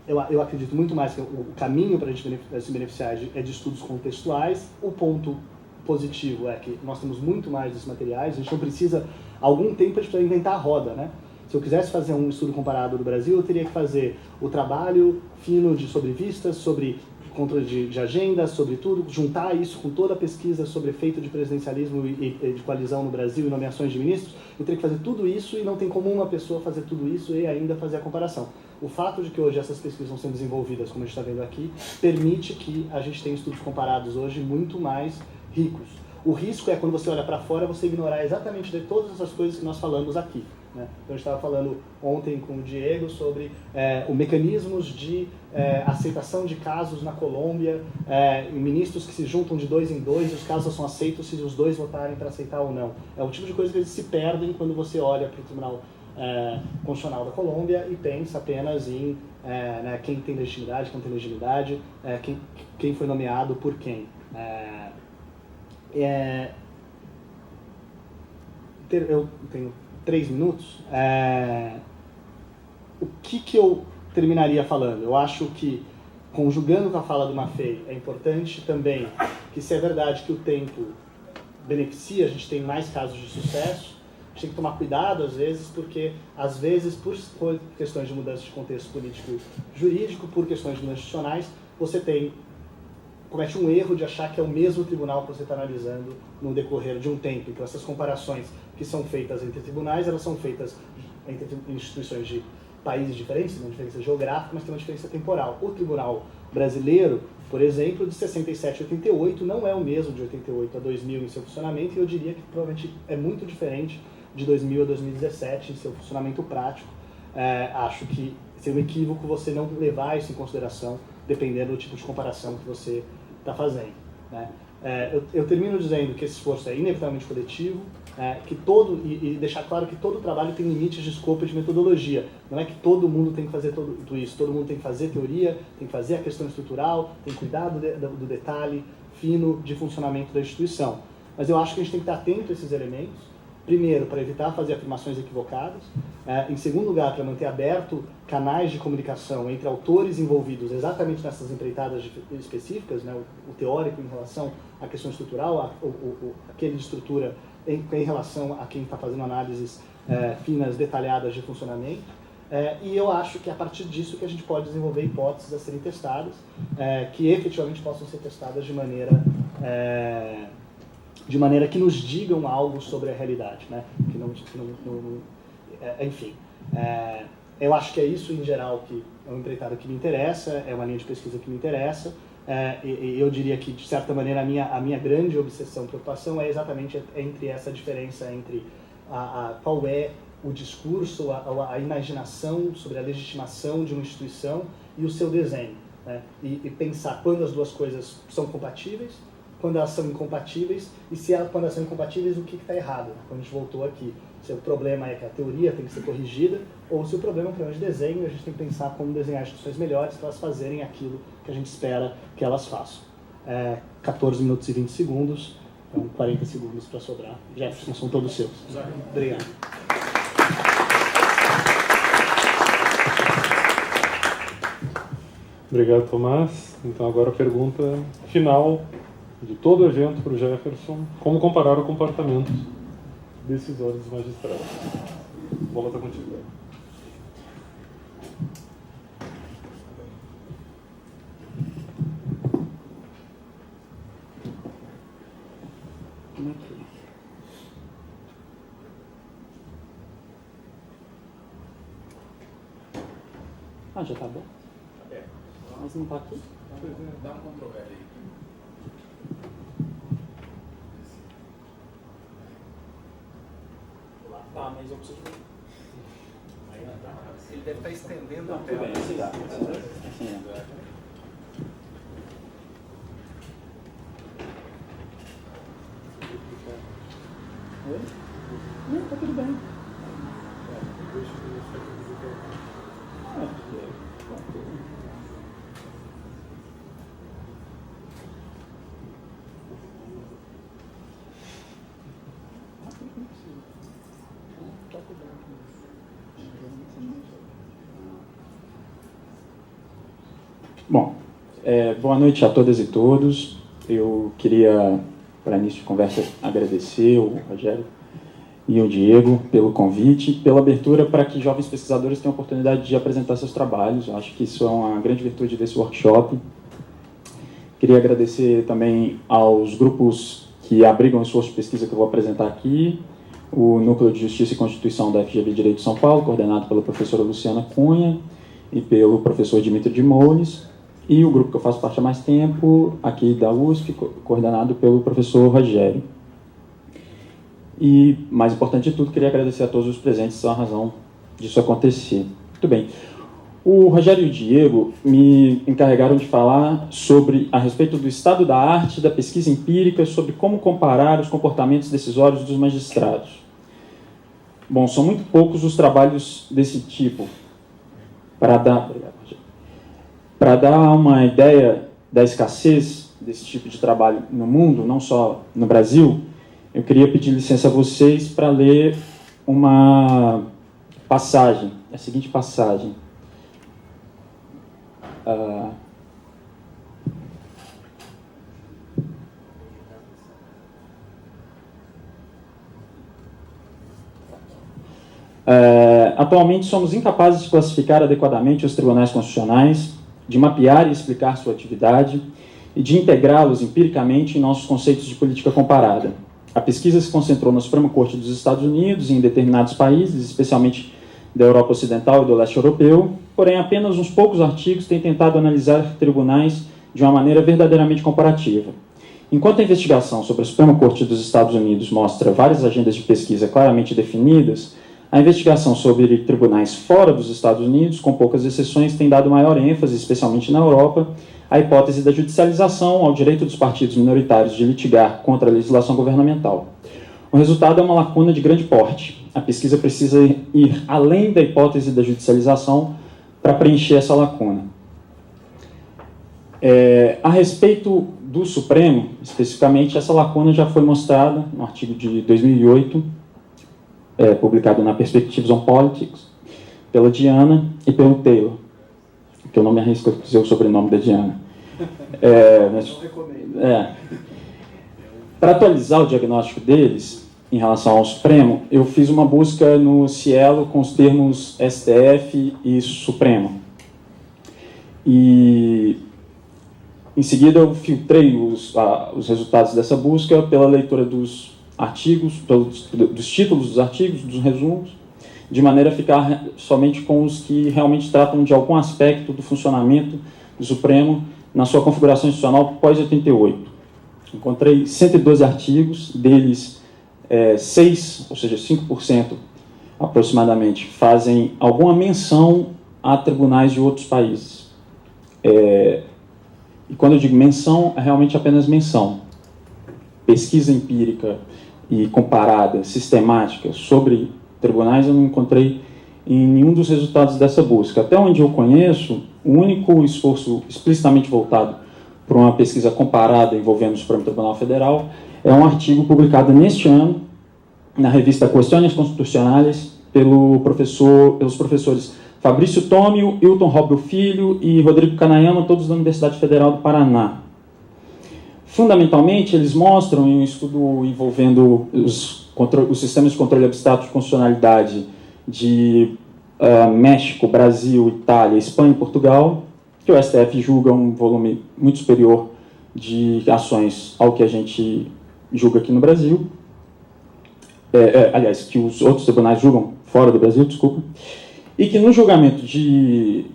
Eu acredito muito mais que o caminho para a gente se beneficiar é de estudos contextuais. O ponto positivo é que nós temos muito mais desses materiais, a gente não precisa, há algum tempo a gente precisa inventar a roda, né? Se eu quisesse fazer um estudo comparado do Brasil, eu teria que fazer o trabalho fino sobre vistas, sobre controle de agenda, sobre tudo, juntar isso com toda a pesquisa sobre efeito de presidencialismo e de coalizão no Brasil e nomeações de ministros. Eu teria que fazer tudo isso e não tem como uma pessoa fazer tudo isso e ainda fazer a comparação. O fato de que hoje essas pesquisas estão sendo desenvolvidas, como a gente está vendo aqui, permite que a gente tenha estudos comparados hoje muito mais ricos. O risco é quando você olha para fora, você ignorar exatamente de todas essas coisas que nós falamos aqui. Né? Então, a gente estava falando ontem com o Diego sobre os mecanismos de aceitação de casos na Colômbia, ministros que se juntam de 2 em 2 e os casos são aceitos se os dois votarem para aceitar ou não. É o tipo de coisa que eles se perdem quando você olha para o Tribunal Constitucional da Colômbia e pensa apenas em quem tem legitimidade, quem não tem legitimidade, quem foi nomeado por quem. Eu tenho 3 minutos. O que eu terminaria falando? Eu acho que, conjugando com a fala do Maffei, é importante também que, se é verdade que o tempo beneficia, a gente tem mais casos de sucesso, a gente tem que tomar cuidado, às vezes, porque, às vezes, por questões de mudança de contexto político-jurídico, por questões de mudança institucionais, você comete um erro de achar que é o mesmo tribunal que você está analisando no decorrer de um tempo. Então, essas comparações que são feitas entre tribunais, elas são feitas entre instituições de países diferentes, tem uma diferença geográfica, mas tem uma diferença temporal. O Tribunal Brasileiro, por exemplo, de 67 a 88, não é o mesmo de 88 a 2000 em seu funcionamento, e eu diria que provavelmente é muito diferente de 2000 a 2017 em seu funcionamento prático. Acho que seria um equívoco você não levar isso em consideração, dependendo do tipo de comparação que você está fazendo. né? Eu termino dizendo que esse esforço é inevitavelmente coletivo, e deixar claro que todo trabalho tem limites de escopo e de metodologia. Não é que todo mundo tem que fazer tudo isso, todo mundo tem que fazer teoria, tem que fazer a questão estrutural, tem que cuidar do detalhe fino de funcionamento da instituição. Mas eu acho que a gente tem que estar atento a esses elementos, primeiro, para evitar fazer afirmações equivocadas, em segundo lugar, para manter aberto canais de comunicação entre autores envolvidos exatamente nessas empreitadas específicas, né, o teórico em relação à questão estrutural, aquele de estrutura em relação a quem está fazendo análises finas, detalhadas de funcionamento. E eu acho que é a partir disso que a gente pode desenvolver hipóteses a serem testadas, que efetivamente possam ser testadas de maneira que nos digam algo sobre a realidade, né? Enfim, eu acho que é isso em geral que é uma empreitada que me interessa, é uma linha de pesquisa que me interessa, e eu diria que, de certa maneira, a minha grande obsessão, preocupação é exatamente entre essa diferença entre qual é o discurso, a imaginação sobre a legitimação de uma instituição e o seu desenho, né? E pensar quando as duas coisas são compatíveis, quando elas são incompatíveis, e quando elas são incompatíveis, o que está errado, né? Quando a gente voltou aqui, se o problema é que a teoria tem que ser corrigida, ou se o problema é um problema de desenho, a gente tem que pensar como desenhar instituições melhores para elas fazerem aquilo que a gente espera que elas façam. 14 minutos e 20 segundos, então 40 segundos para sobrar. Jefferson, são todos seus. Obrigado. Obrigado, Tomás. Então agora a pergunta final de todo o evento para o Jefferson: como comparar o comportamento decisório dos magistrados? Vou voltar contigo. Como é que é? Já está aberto? Mas não está aqui? Dá um Ctrl L aí. Tá, mas eu preciso... Ele deve estar estendendo a Tudo tela. bem, assim dá. Assim é. Oi? Não, tá tudo bem. Bom, boa noite a todas e todos. Eu queria, para início de conversa, agradecer o Rogério e o Diego pelo convite, pela abertura para que jovens pesquisadores tenham a oportunidade de apresentar seus trabalhos. Eu acho que isso é uma grande virtude desse workshop. Queria agradecer também aos grupos que abrigam o esforço de pesquisa que eu vou apresentar aqui, o Núcleo de Justiça e Constituição da FGV Direito de São Paulo, coordenado pela professora Luciana Cunha e pelo professor Dimitri de Moules, e o grupo que eu faço parte há mais tempo, aqui da USP, coordenado pelo professor Rogério. E, mais importante de tudo, queria agradecer a todos os presentes a razão disso acontecer. Muito bem. O Rogério e o Diego me encarregaram de falar a respeito do estado da arte, da pesquisa empírica, sobre como comparar os comportamentos decisórios dos magistrados. Bom, são muito poucos os trabalhos desse tipo. Para dar uma ideia da escassez desse tipo de trabalho no mundo, não só no Brasil, eu queria pedir licença a vocês para ler uma passagem, a seguinte passagem. Atualmente somos incapazes de classificar adequadamente os tribunais constitucionais, de mapear e explicar sua atividade e de integrá-los empiricamente em nossos conceitos de política comparada. A pesquisa se concentrou na Suprema Corte dos Estados Unidos e em determinados países, especialmente da Europa Ocidental e do Leste Europeu, porém apenas uns poucos artigos têm tentado analisar tribunais de uma maneira verdadeiramente comparativa. Enquanto a investigação sobre a Suprema Corte dos Estados Unidos mostra várias agendas de pesquisa claramente definidas, a investigação sobre tribunais fora dos Estados Unidos, com poucas exceções, tem dado maior ênfase, especialmente na Europa, a hipótese da judicialização ao direito dos partidos minoritários de litigar contra a legislação governamental. O resultado é uma lacuna de grande porte. A pesquisa precisa ir além da hipótese da judicialização para preencher essa lacuna. A respeito do Supremo, especificamente, essa lacuna já foi mostrada no artigo de 2008, publicado na Perspectives on Politics, pela Diana e pelo Taylor, que eu não me arrisco a dizer o sobrenome da Diana. Para atualizar o diagnóstico deles, em relação ao Supremo, eu fiz uma busca no Cielo com os termos STF e Supremo. E, em seguida, eu filtrei os resultados dessa busca pela leitura dos artigos, dos títulos dos artigos, dos resumos, de maneira a ficar somente com os que realmente tratam de algum aspecto do funcionamento do Supremo na sua configuração institucional pós-88. Encontrei 112 artigos, deles 6, ou seja, 5% aproximadamente, fazem alguma menção a tribunais de outros países. E quando eu digo menção, é realmente apenas menção. Pesquisa empírica e comparada, sistemática, sobre tribunais, eu não encontrei em nenhum dos resultados dessa busca. Até onde eu conheço, o único esforço explicitamente voltado para uma pesquisa comparada envolvendo o Supremo Tribunal Federal é um artigo publicado neste ano na revista Questões Constitucionais pelos professores Fabrício Tômio, Hilton Robbio Filho e Rodrigo Kanayama, todos da Universidade Federal do Paraná. Fundamentalmente, eles mostram, em um estudo envolvendo os sistemas de controle abstrato de constitucionalidade de México, Brasil, Itália, Espanha e Portugal, que o STF julga um volume muito superior de ações ao que a gente julga aqui no Brasil. Aliás, que os outros tribunais julgam fora do Brasil, desculpa. E que no julgamento de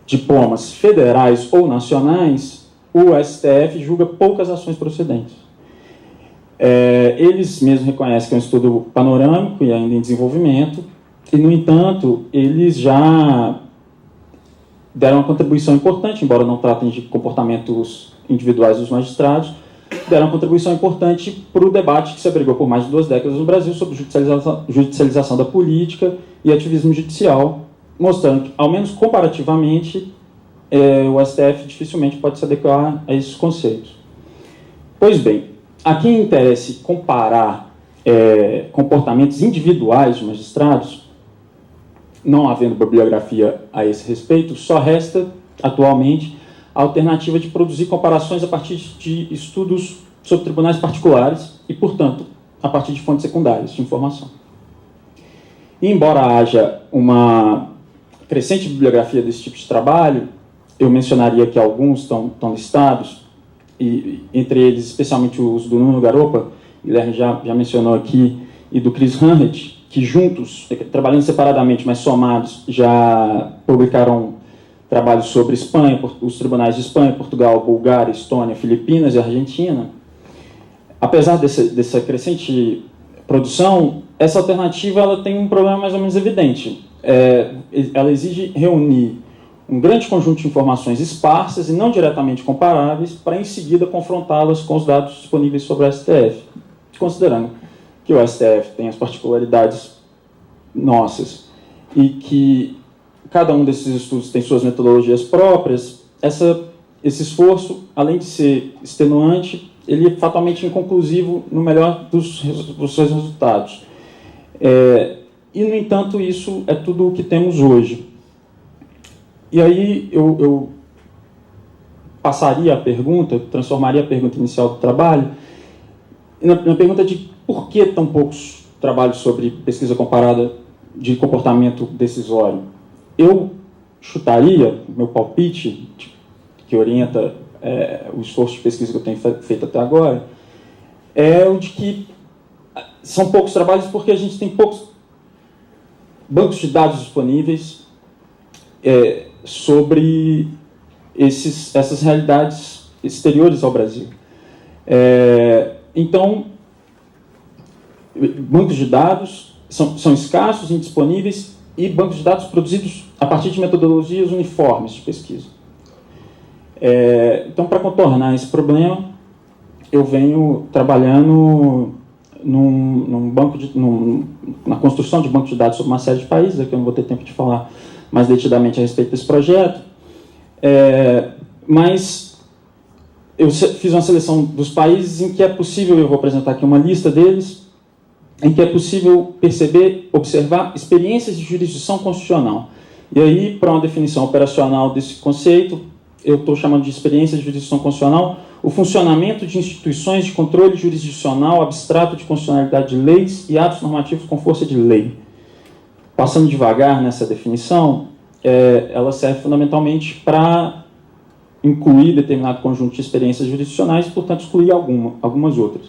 diplomas federais ou nacionais, o STF julga poucas ações procedentes. Eles mesmos reconhecem que é um estudo panorâmico e ainda em desenvolvimento, e, no entanto, eles já deram uma contribuição importante, embora não tratem de comportamentos individuais dos magistrados, deram uma contribuição importante para o debate que se abrigou por mais de 2 décadas no Brasil sobre judicialização da política e ativismo judicial, mostrando que, ao menos comparativamente, o STF dificilmente pode se adequar a esses conceitos. Pois bem, a quem interesse comparar comportamentos individuais de magistrados, não havendo bibliografia a esse respeito, só resta, atualmente, a alternativa de produzir comparações a partir de estudos sobre tribunais particulares e, portanto, a partir de fontes secundárias de informação. E, embora haja uma crescente bibliografia desse tipo de trabalho, eu mencionaria que alguns estão listados, e entre eles, especialmente os do Nuno Garopa, Guilherme já mencionou aqui, e do Chris Hanrett, que juntos, trabalhando separadamente, mas somados, já publicaram trabalhos sobre Espanha, os tribunais de Espanha, Portugal, Bulgária, Estônia, Filipinas e Argentina. Apesar dessa crescente produção, essa alternativa ela tem um problema mais ou menos evidente. Ela exige reunir um grande conjunto de informações esparsas e não diretamente comparáveis para, em seguida, confrontá-las com os dados disponíveis sobre o STF, considerando que o STF tem as particularidades nossas e que cada um desses estudos tem suas metodologias próprias. Esse esforço, além de ser extenuante, ele é fatalmente inconclusivo no melhor dos seus resultados. E, no entanto, isso é tudo o que temos hoje. E aí eu passaria a pergunta, transformaria a pergunta inicial do trabalho na pergunta de por que tão poucos trabalhos sobre pesquisa comparada de comportamento decisório. Eu chutaria, meu palpite, que orienta o esforço de pesquisa que eu tenho feito até agora, é o de que são poucos trabalhos porque a gente tem poucos bancos de dados disponíveis sobre essas realidades exteriores ao Brasil. Então, bancos de dados são escassos, indisponíveis, e bancos de dados produzidos a partir de metodologias uniformes de pesquisa. Então, para contornar esse problema, eu venho trabalhando na construção de banco de dados sobre uma série de países. Aqui eu não vou ter tempo de falar mais detidamente a respeito desse projeto, mas eu fiz uma seleção dos países em que é possível, eu vou apresentar aqui uma lista deles, em que é possível perceber, observar experiências de jurisdição constitucional. E aí, para uma definição operacional desse conceito, eu estou chamando de experiência de jurisdição constitucional o funcionamento de instituições de controle jurisdicional abstrato de constitucionalidade de leis e atos normativos com força de lei. Passando devagar nessa definição, ela serve fundamentalmente para incluir determinado conjunto de experiências jurisdicionais e, portanto, excluir algumas outras.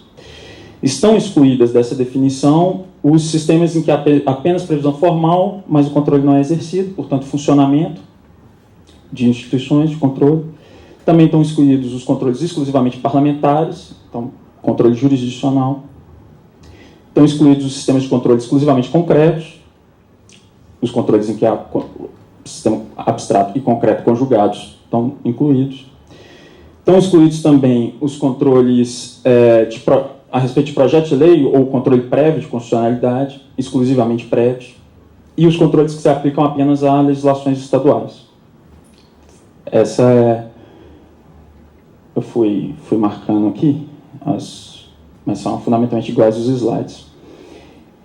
Estão excluídas dessa definição os sistemas em que há apenas previsão formal, mas o controle não é exercido, portanto, funcionamento de instituições de controle. Também estão excluídos os controles exclusivamente parlamentares, então, controle jurisdicional. Estão excluídos os sistemas de controle exclusivamente concretos, os controles em que há sistema abstrato e concreto conjugados estão incluídos. Estão excluídos também os controles a respeito de projeto de lei ou controle prévio de constitucionalidade, exclusivamente prévios, e os controles que se aplicam apenas a legislações estaduais. Eu fui marcando aqui, mas são fundamentalmente iguais os slides.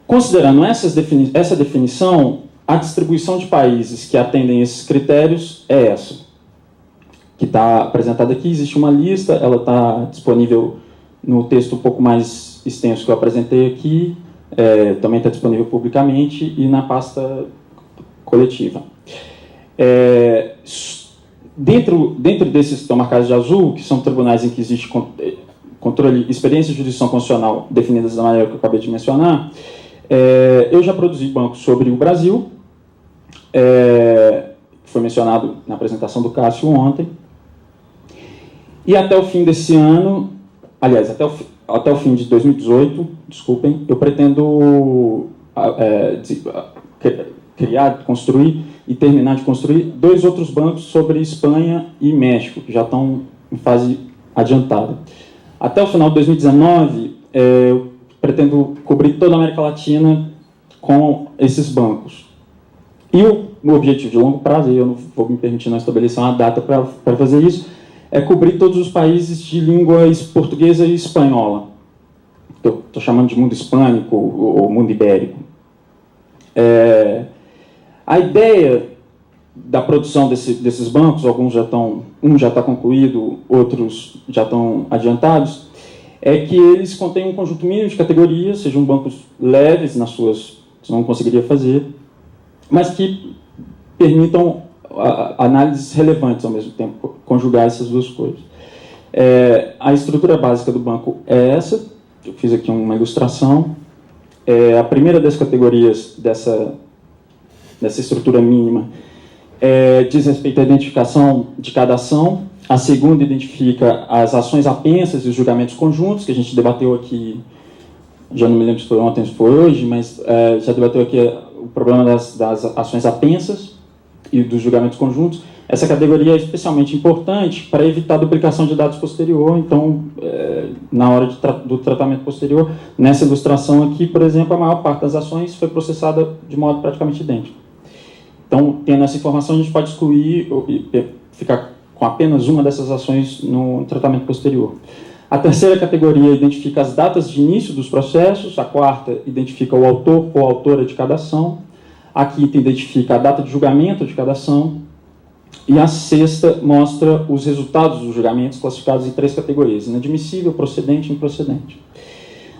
Considerando essa definição, a distribuição de países que atendem esses critérios é essa, que está apresentada aqui. Existe uma lista, ela está disponível no texto um pouco mais extenso que eu apresentei aqui, também está disponível publicamente e na pasta coletiva. Dentro desses que estão marcados de azul, que são tribunais em que existe controle, experiência de jurisdição constitucional definidas da maneira que eu acabei de mencionar, eu já produzi bancos sobre o Brasil, foi mencionado na apresentação do Cássio ontem, e até o fim desse ano, aliás, até o fim de 2018, desculpem, eu pretendo criar, construir e terminar de construir 2 outros bancos sobre Espanha e México, que já estão em fase adiantada. Até o final de 2019, eu pretendo cobrir toda a América Latina com esses bancos. E o objetivo de longo prazo, e eu não vou me permitir não estabelecer uma data para fazer isso, é cobrir todos os países de língua portuguesa e espanhola. Eu estou chamando de mundo hispânico ou mundo ibérico. A ideia da produção desses bancos, um já está concluído, outros já estão adiantados, é que eles contêm um conjunto mínimo de categorias, sejam bancos leves nas suas, que não conseguiria fazer, mas que permitam análises relevantes ao mesmo tempo, conjugar essas duas coisas. A estrutura básica do banco é essa, eu fiz aqui uma ilustração. A primeira das categorias dessa estrutura mínima diz respeito à identificação de cada ação. A segunda identifica as ações apensas e os julgamentos conjuntos, que a gente debateu aqui, já não me lembro se foi ontem ou se foi hoje, mas já debateu aqui o problema das ações apensas e dos julgamentos conjuntos. Essa categoria é especialmente importante para evitar a duplicação de dados posterior. Então, na hora do tratamento posterior, nessa ilustração aqui, por exemplo, a maior parte das ações foi processada de modo praticamente idêntico. Então, tendo essa informação, a gente pode excluir e ficar com apenas uma dessas ações no tratamento posterior. A terceira categoria identifica as datas de início dos processos, a quarta identifica o autor ou autora de cada ação, a quinta identifica a data de julgamento de cada ação, e a sexta mostra os resultados dos julgamentos classificados em 3 categorias: inadmissível, procedente e improcedente.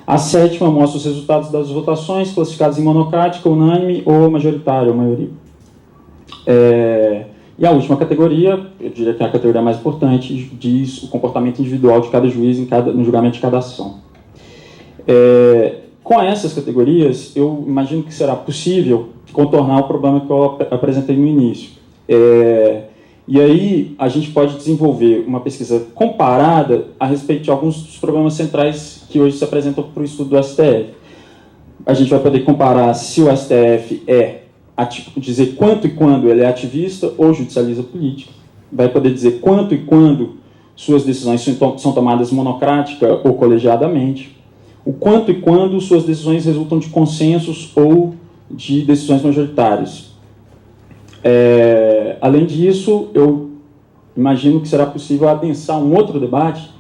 A sétima mostra os resultados das votações classificados em monocrática, unânime ou majoritária, ou maioria. E a última categoria, eu diria que é a categoria mais importante, diz o comportamento individual de cada juiz no julgamento de cada ação. Com essas categorias, eu imagino que será possível contornar o problema que eu apresentei no início. E aí a gente pode desenvolver uma pesquisa comparada a respeito de alguns dos problemas centrais que hoje se apresentam para o estudo do STF. A gente vai poder comparar se o STF dizer quanto e quando ele é ativista ou judicializa política. vai poder dizer quanto e quando suas decisões são tomadas monocrática ou colegiadamente, o quanto e quando suas decisões resultam de consensos ou de decisões majoritárias. Além disso, eu imagino que será possível adensar um outro debate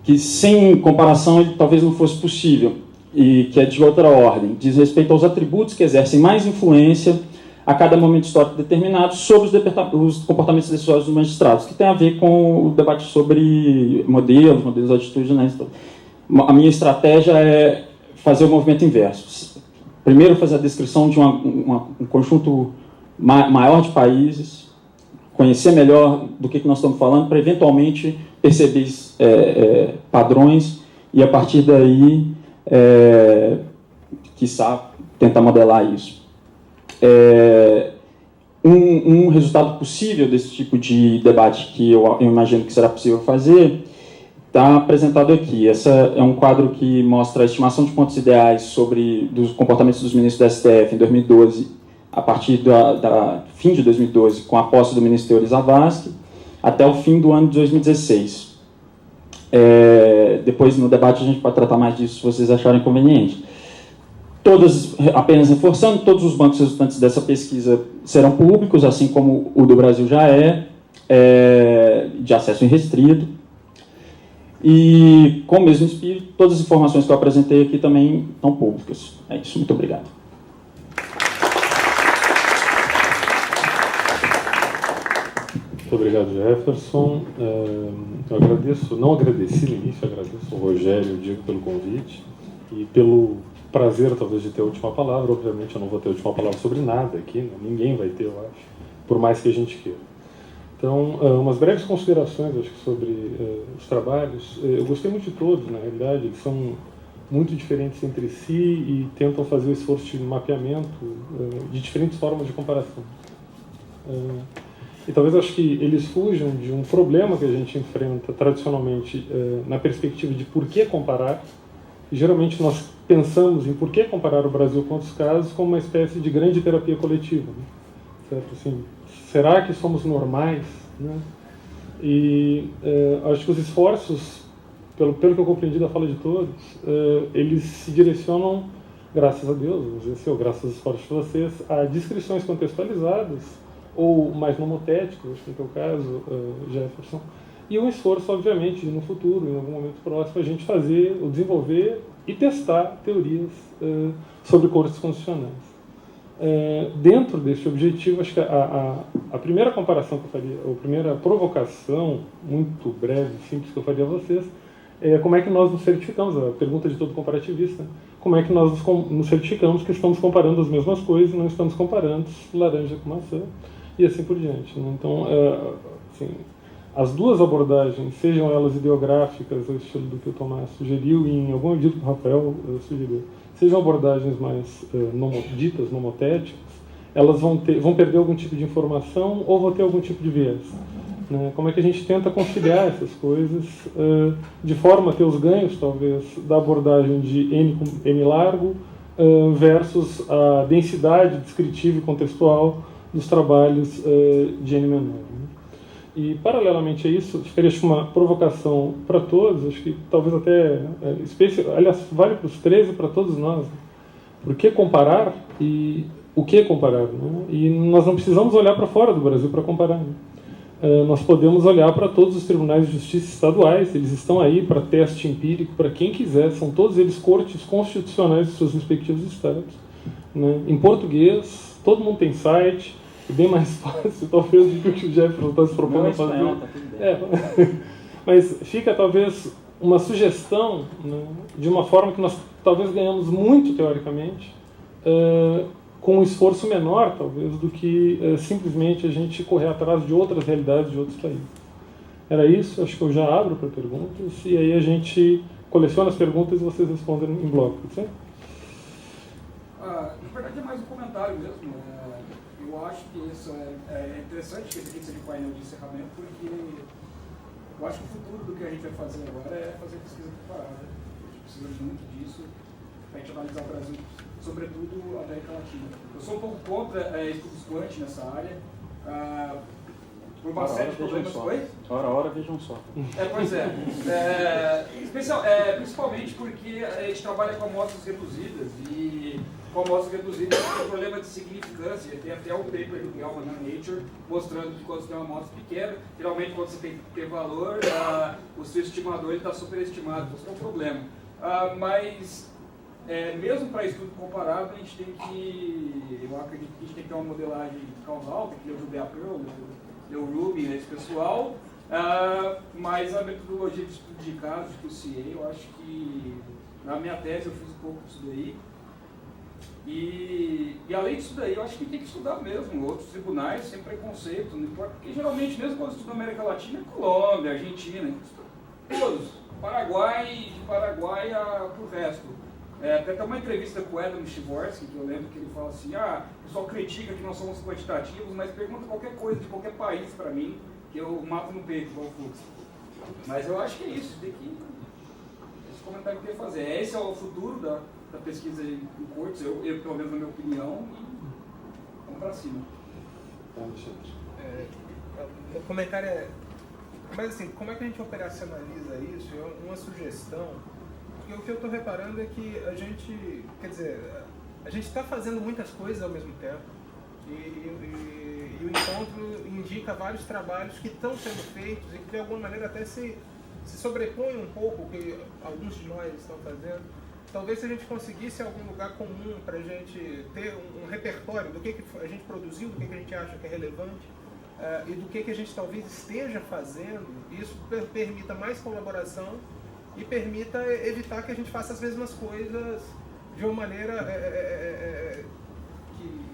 que, sem comparação, ele talvez não fosse possível, e que é de outra ordem, diz respeito aos atributos que exercem mais influência a cada momento histórico determinado sobre os comportamentos decisórios dos magistrados, que tem a ver com o debate sobre modelos atitudinais. A minha estratégia é fazer o movimento inverso. Primeiro, fazer a descrição de um conjunto maior de países, conhecer melhor do que nós estamos falando, para eventualmente perceber padrões e, a partir daí, quiçá, tentar modelar isso. Um resultado possível desse tipo de debate que eu imagino que será possível fazer está apresentado aqui. Essa é um quadro que mostra a estimação de pontos ideais dos comportamentos dos ministros do STF em 2012, a partir da fim de 2012, com a posse do ministro Teori Zavascki, até o fim do ano de 2016. Depois, no debate, a gente pode tratar mais disso se vocês acharem conveniente. Apenas reforçando, todos os bancos resultantes dessa pesquisa serão públicos, assim como o do Brasil já de acesso irrestrito. E, com o mesmo espírito, todas as informações que eu apresentei aqui também estão públicas. É isso, muito obrigado. Muito obrigado, Jefferson. Eu agradeço, não agradeci no início, agradeço ao Rogério e ao Diego pelo convite e pelo prazer, talvez, de ter a última palavra. Obviamente, eu não vou ter a última palavra sobre nada aqui, né? Ninguém vai ter, eu acho, por mais que a gente queira. Então, umas breves considerações, acho que, sobre os trabalhos. Eu gostei muito de todos, na realidade, eles são muito diferentes entre si e tentam fazer o esforço de mapeamento de diferentes formas de comparação. E talvez acho que eles fujam de um problema que a gente enfrenta tradicionalmente na perspectiva de por que comparar. E, geralmente nós pensamos em por que comparar o Brasil com outros casos como uma espécie de grande terapia coletiva, né? Certo? Assim, será que somos normais? Né? E acho que os esforços, pelo que eu compreendi da fala de todos, eles se direcionam, graças a Deus, vamos dizer assim, ou graças aos esforços de vocês, a descrições contextualizadas, ou mais nomotéticos, acho que é o caso, Jefferson, e um esforço, obviamente, no futuro, em algum momento próximo, a gente fazer, ou desenvolver e testar teorias sobre cortes constitucionais. Dentro desse objetivo, acho que a primeira comparação que eu faria, ou a primeira provocação, muito breve, simples, que eu faria a vocês, é como é que nós nos certificamos, a pergunta de todo comparativista, como é que nós nos certificamos que estamos comparando as mesmas coisas e não estamos comparando laranja com maçã, e assim por diante. Né? Então, assim, as duas abordagens, sejam elas ideográficas, ao estilo do que o Tomás sugeriu, e em algum medida que o Rafael sugeriu, sejam abordagens mais ditas nomotéticas, elas vão perder algum tipo de informação ou vão ter algum tipo de viés. Né? Como é que a gente tenta conciliar essas coisas de forma a ter os ganhos, talvez, da abordagem de N largo versus a densidade descritiva e contextual dos trabalhos de N menor. Né? E, paralelamente a isso, ficaria uma provocação para todos, acho que talvez até, aliás, vale para os 13 e para todos nós. Né? Por que comparar e o que comparar? Né? E nós não precisamos olhar para fora do Brasil para comparar. Né? Nós podemos olhar para todos os tribunais de justiça estaduais, eles estão aí para teste empírico, para quem quiser, são todos eles cortes constitucionais de seus respectivos estados. Né? Em português, todo mundo tem site, é bem mais fácil, talvez, do que o Jefferson está se propondo a fazer. Espanhol, tá tudo bem. Mas fica, talvez, uma sugestão, né, de uma forma que nós talvez ganhamos muito, teoricamente, com um esforço menor, talvez, do que simplesmente a gente correr atrás de outras realidades de outros países. Era isso, acho que eu já abro para perguntas, e aí a gente coleciona as perguntas e vocês respondem em bloco, pode ser? Na verdade é mais um comentário mesmo. Eu acho que isso é interessante que esse aqui seja um painel de encerramento, porque eu acho que o futuro do que a gente vai fazer agora é fazer pesquisa comparada. A gente precisa muito disso para a gente analisar o Brasil, sobretudo a América Latina. Eu sou um pouco contra estudos quant nessa área. por uma série de problemas. Ora, vejam só. Pois é. Principalmente porque a gente trabalha com amostras reduzidas e com amostras reduzidas tem problema de significância. Tem até um paper do Gelman na Nature mostrando que quando você tem uma amostra pequena, geralmente quando você tem que ter valor, o seu estimador está superestimado, então isso é um problema. Mas mesmo para estudo comparado, a gente tem que, eu acredito que a gente tem que ter uma modelagem causal, tem que ler o Julia Pearl, ler o Rubin, esse pessoal, mas a metodologia de estudo de casos que eu ciei, eu acho que na minha tese eu fiz um pouco disso daí. E além disso daí, eu acho que tem que estudar mesmo outros tribunais, sem preconceito, não importa, porque geralmente mesmo quando estuda na América Latina, é Colômbia, Argentina, todos, Paraguai, de Paraguai para o resto. Até tem uma entrevista com o Adam Shivorsky, que eu lembro que ele fala assim, o pessoal critica que nós somos quantitativos, mas pergunta qualquer coisa de qualquer país para mim, que eu mato no peito, igual o Fux. Mas eu acho que é isso, tem que... Esse comentário que eu queria fazer. Esse é o futuro da pesquisa em cortes, eu, pelo menos na minha opinião, e vamos para cima. O comentário é... Mas assim, como é que a gente operacionaliza isso? É uma sugestão. Porque o que eu estou reparando é que a gente, quer dizer, a gente está fazendo muitas coisas ao mesmo tempo. E o encontro indica vários trabalhos que estão sendo feitos e que de alguma maneira até se sobrepõem um pouco o que alguns de nós estão fazendo. Talvez se a gente conseguisse algum lugar comum para a gente ter um repertório do que a gente produziu, do que a gente acha que é relevante e do que a gente talvez esteja fazendo, isso permita mais colaboração e permita evitar que a gente faça as mesmas coisas de uma maneira que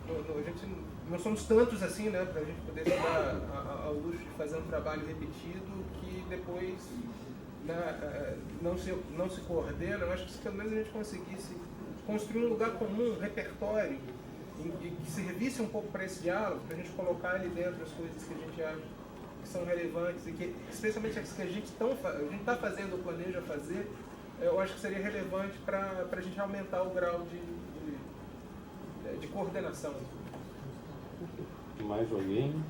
a gente não somos tantos assim, né, para a gente poder se dar ao luxo de fazer um trabalho repetido que depois não se coordena. Eu acho que se pelo menos a gente conseguisse construir um lugar comum, um repertório, que servisse um pouco para esse diálogo, para a gente colocar ali dentro as coisas que a gente acha que são relevantes e que, especialmente as que a gente está fazendo ou planeja fazer, eu acho que seria relevante para a gente aumentar o grau de coordenação. Mais alguém?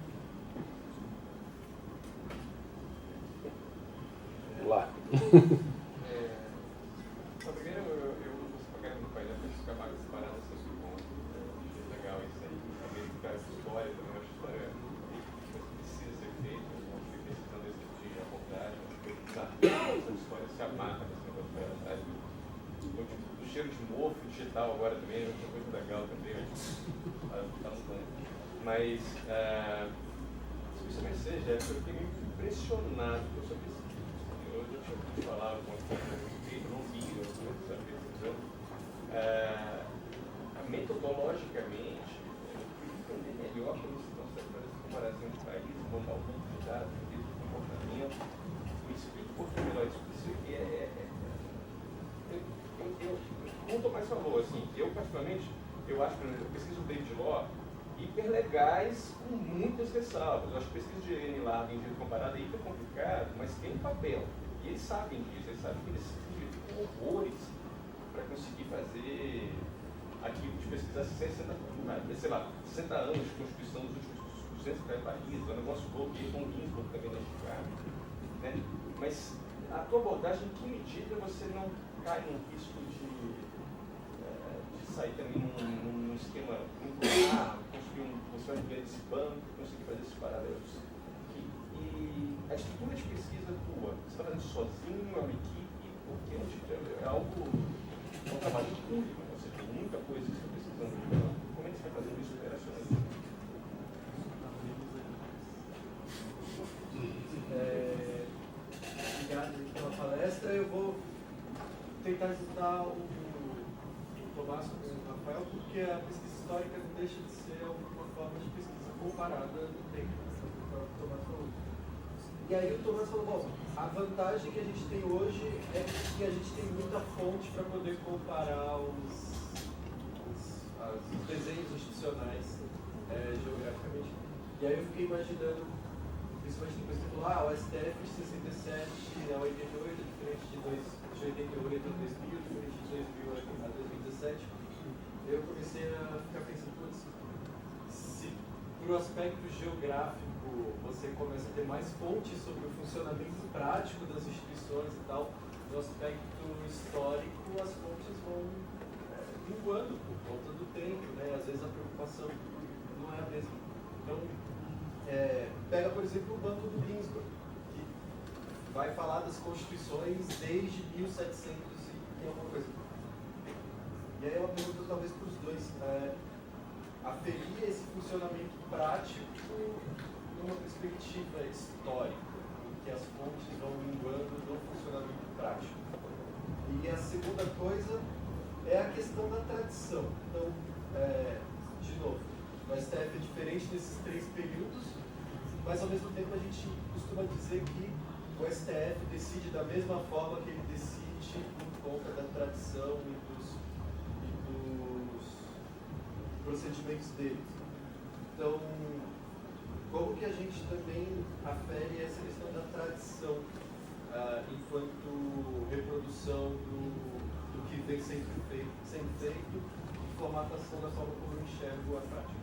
Vamos lá. Primeiro, eu uso esse programa do painel para ficar mais separado essas segundos. É legal isso aí. Também ficar essa história, também uma história que precisa ser feita. Eu fui pesquisando esse tipo de abordagem. Essa história se amarra nesse negócio de verdade. O cheiro de mofo digital agora também é outra coisa legal também. Mas, especialmente você, Jéssica, eu fiquei meio impressionado com essa pesquisa. Eu já tinha ouvido falar algumas coisas a respeito, não vi, eu não sabia pesquisando. Metodologicamente, eu fui entender melhor como se nós fazemos comparação de países, mandar um monte de dados, de comportamento. Me explica um pouquinho melhor isso, porque como o Tomás falou, assim, eu particularmente, eu acho que eu pesquiso o David Law hiperlegais com muitas ressalvas. Eu acho que pesquisa de N larga em direito comparado é hiper complicado, mas tem um papel. E eles sabem disso, eles sabem que eles simplificam horrores para conseguir fazer aquilo de pesquisar 60 anos de Constituição dos últimos 250 países, é um negócio louco, e com Ginsburg também na Chicago, né? Mas a tua abordagem, em que medida você não cai num risco de sair também num esquema construir função de esse banco, conseguir fazer esses paralelos? E a estrutura de pesquisa tua, você está fazendo sozinho, é uma equipe, porque é algo, é um trabalho de público, né? Você tem muita coisa que você está pesquisando. Como é que você vai fazendo isso operacionalmente? Obrigado pela palestra. Eu vou tentar ajudar o Tomás com o Rafael, porque a pesquisa histórica não deixa de ser uma forma de pesquisa comparada no tempo, como o Tomás falou. E aí o Tomás falou, bom, a vantagem que a gente tem hoje é que a gente tem muita fonte para poder comparar os desenhos institucionais geograficamente. E aí eu fiquei imaginando, principalmente depois que falou, o STF de 67 a 88 é diferente de 88 a 2000, diferente de 2000 a 2017. Eu comecei a ficar pensando, se para o aspecto geográfico, você começa a ter mais fontes sobre o funcionamento prático das instituições e tal. No aspecto histórico, as fontes vão minguando por conta do tempo, né? Às vezes a preocupação não é a mesma. Então, pega, por exemplo, o Banco do Ginsburg, que vai falar das constituições desde 1700 e alguma coisa. E aí é uma pergunta talvez para os dois. Aferir esse funcionamento prático numa perspectiva histórica, em que as fontes vão minguando no funcionamento prático. E a segunda coisa é a questão da tradição. Então, de novo, o STF é diferente nesses 3 períodos, mas ao mesmo tempo a gente costuma dizer que o STF decide da mesma forma que ele decide por conta da tradição e dos procedimentos dele. Então, como que a gente também afere essa questão da tradição enquanto reprodução do que vem sendo feito e formatação da forma como eu enxergo a prática?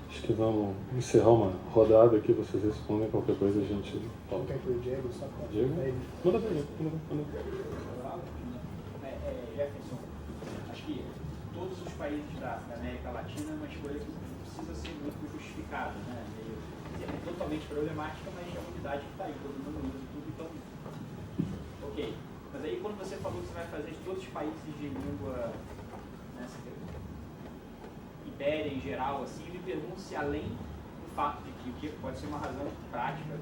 Acho que vamos encerrar uma rodada aqui, vocês respondem qualquer coisa, a gente fala. Quer que o Diego só conte? Diego? Manda pra ele. Jefferson, acho que todos os países da América Latina é uma escolha que precisa ser muito justificada, né? É totalmente problemática, mas é uma unidade que está aí, todo mundo usa tudo, então, ok. Mas aí quando você falou que você vai fazer de todos os países de língua, né, Ibéria em geral, assim, eu me pergunto se além do fato de que o que pode ser uma razão prática,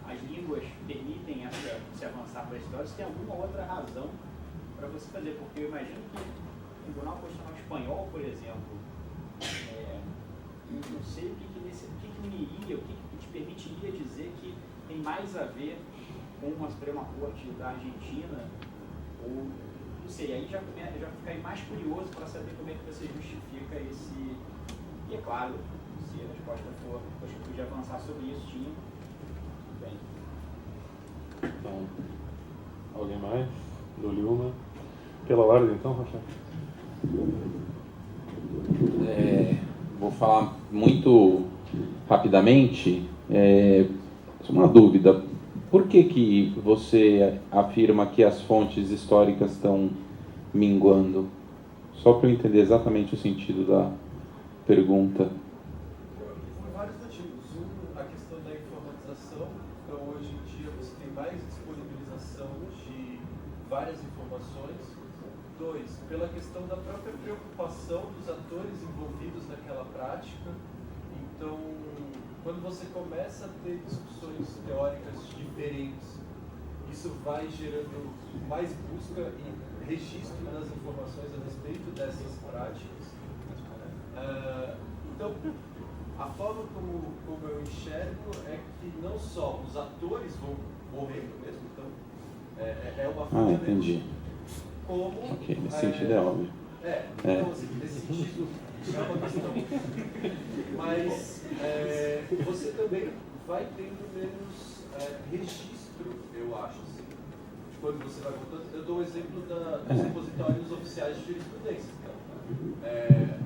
as línguas permitem se avançar para a história, se tem alguma outra razão para você fazer, porque eu imagino que o Tribunal Constitucional Espanhol, por exemplo, eu não sei o que uniria, o que te permitiria dizer que tem mais a ver com uma Suprema Corte da Argentina, ou não sei, aí já ficarei mais curioso para saber como é que você justifica esse. E é claro, se a resposta for, acho que podia avançar sobre isso, tinha. Bem. Então, alguém mais? Dou-lhe uma. Pela ordem, então, Rafael? Vou falar muito rapidamente. Uma dúvida. Por que você afirma que as fontes históricas estão minguando? Só para eu entender exatamente o sentido da pergunta. Por vários motivos. A questão da informatização. Então, hoje em dia, você tem mais disponibilização de várias informações. 2, pela questão da própria preocupação dos atores envolvidos naquela prática. Então, quando você começa a ter discussões teóricas diferentes, isso vai gerando mais busca e registro das informações a respeito dessas práticas. Então, a forma como eu enxergo é que não só os atores vão morrendo mesmo, então é uma forma entendi. Como, ok, nesse sentido é óbvio. Então, assim, nesse sentido, é uma questão. Mas você também vai tendo menos registro, eu acho, assim, quando você vai voltando. Eu dou o exemplo dos repositórios oficiais de jurisprudência. Então,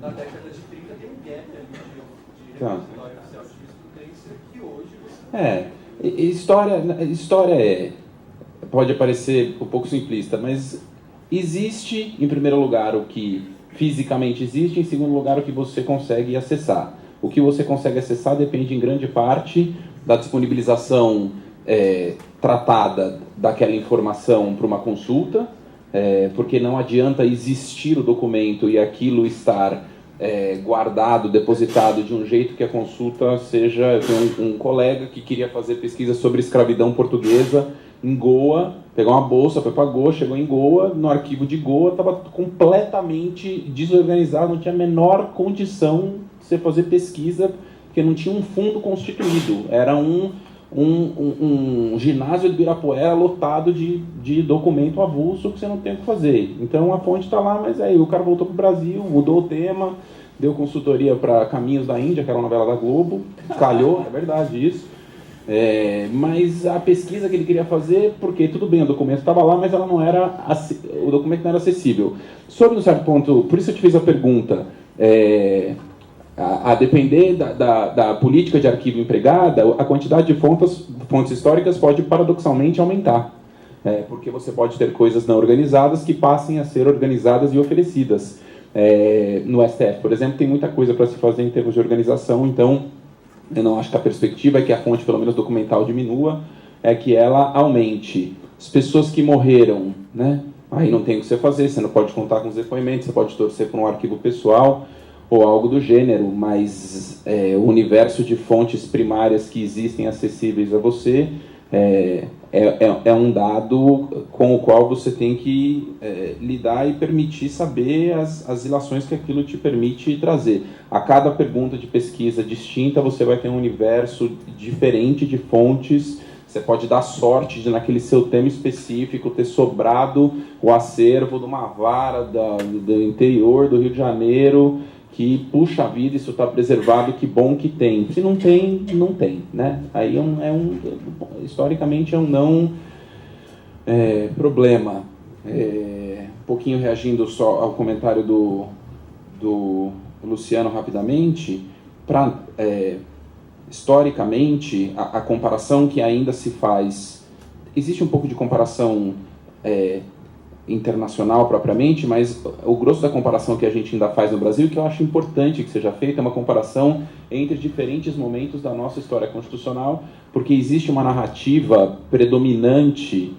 na década de 30 tem um gap ali de repositório oficial de jurisprudência que hoje você... História pode parecer um pouco simplista, mas existe, em primeiro lugar, o que fisicamente existe, em segundo lugar, o que você consegue acessar. O que você consegue acessar depende, em grande parte, da disponibilização tratada daquela informação para uma consulta, porque não adianta existir o documento e aquilo estar guardado, depositado de um jeito que a consulta seja... Eu tenho um colega que queria fazer pesquisa sobre escravidão portuguesa em Goa, pegou uma bolsa, foi para Goa, chegou em Goa, no arquivo de Goa estava completamente desorganizado, não tinha a menor condição de você fazer pesquisa, porque não tinha um fundo constituído, era um ginásio de Ibirapuera lotado de documento avulso que você não tem o que fazer. Então a fonte está lá, mas aí o cara voltou para o Brasil, mudou o tema, deu consultoria para Caminhos da Índia, que era uma novela da Globo, calhou, é verdade isso. Mas a pesquisa que ele queria fazer, porque tudo bem, o documento estava lá, mas o documento não era acessível. Sobre um certo ponto, por isso eu te fiz a pergunta, A depender da política de arquivo empregada, a quantidade de fontes históricas pode paradoxalmente aumentar. Porque você pode ter coisas não organizadas que passem a ser organizadas e oferecidas. No STF, por exemplo, tem muita coisa para se fazer em termos de organização, então eu não acho que a perspectiva é que a fonte, pelo menos documental, diminua, é que ela aumente. As pessoas que morreram, né? Aí não tem o que você fazer, você não pode contar com os depoimentos, você pode torcer por um arquivo pessoal ou algo do gênero, mas o universo de fontes primárias que existem acessíveis a você é um dado com o qual você tem que lidar e permitir saber as ilações que aquilo te permite trazer. A cada pergunta de pesquisa distinta, você vai ter um universo diferente de fontes. Você pode dar sorte de, naquele seu tema específico, ter sobrado o acervo de uma vara do interior do Rio de Janeiro, que, puxa vida, isso está preservado, que bom que tem. Se não tem, não tem, né? Aí historicamente é um não problema. Um pouquinho reagindo só ao comentário do Luciano rapidamente, historicamente, a comparação que ainda se faz, existe um pouco de comparação internacional propriamente, mas o grosso da comparação que a gente ainda faz no Brasil, e que eu acho importante que seja feita, é uma comparação entre diferentes momentos da nossa história constitucional, porque existe uma narrativa predominante,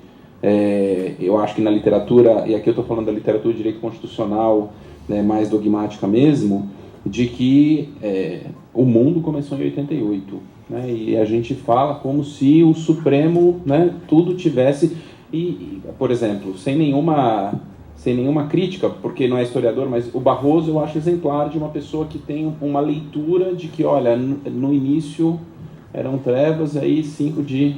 eu acho que na literatura, e aqui eu estou falando da literatura de direito constitucional, mais dogmática mesmo, de que o mundo começou em 88, né? E a gente fala como se o Supremo, né, tudo tivesse... E, por exemplo, sem nenhuma crítica, porque não é historiador, mas o Barroso eu acho exemplar de uma pessoa que tem uma leitura de que, olha, no início eram trevas, aí 5 de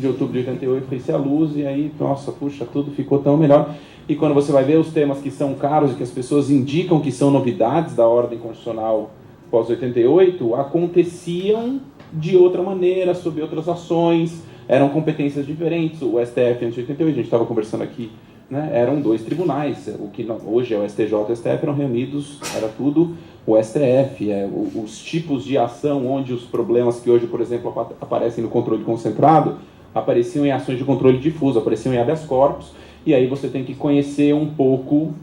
outubro de 88 fez-se a luz, e aí, nossa, puxa, tudo ficou tão melhor. E quando você vai ver os temas que são caros e que as pessoas indicam que são novidades da ordem constitucional pós-88, aconteciam de outra maneira, sob outras ações, eram competências diferentes. O STF antes de 88, a gente estava conversando aqui, né, eram 2 tribunais, o que hoje é o STJ e o STF, eram reunidos, era tudo o STF, os tipos de ação onde os problemas que hoje, por exemplo, aparecem no controle concentrado, apareciam em ações de controle difuso, apareciam em habeas corpus, e aí você tem que conhecer um pouco,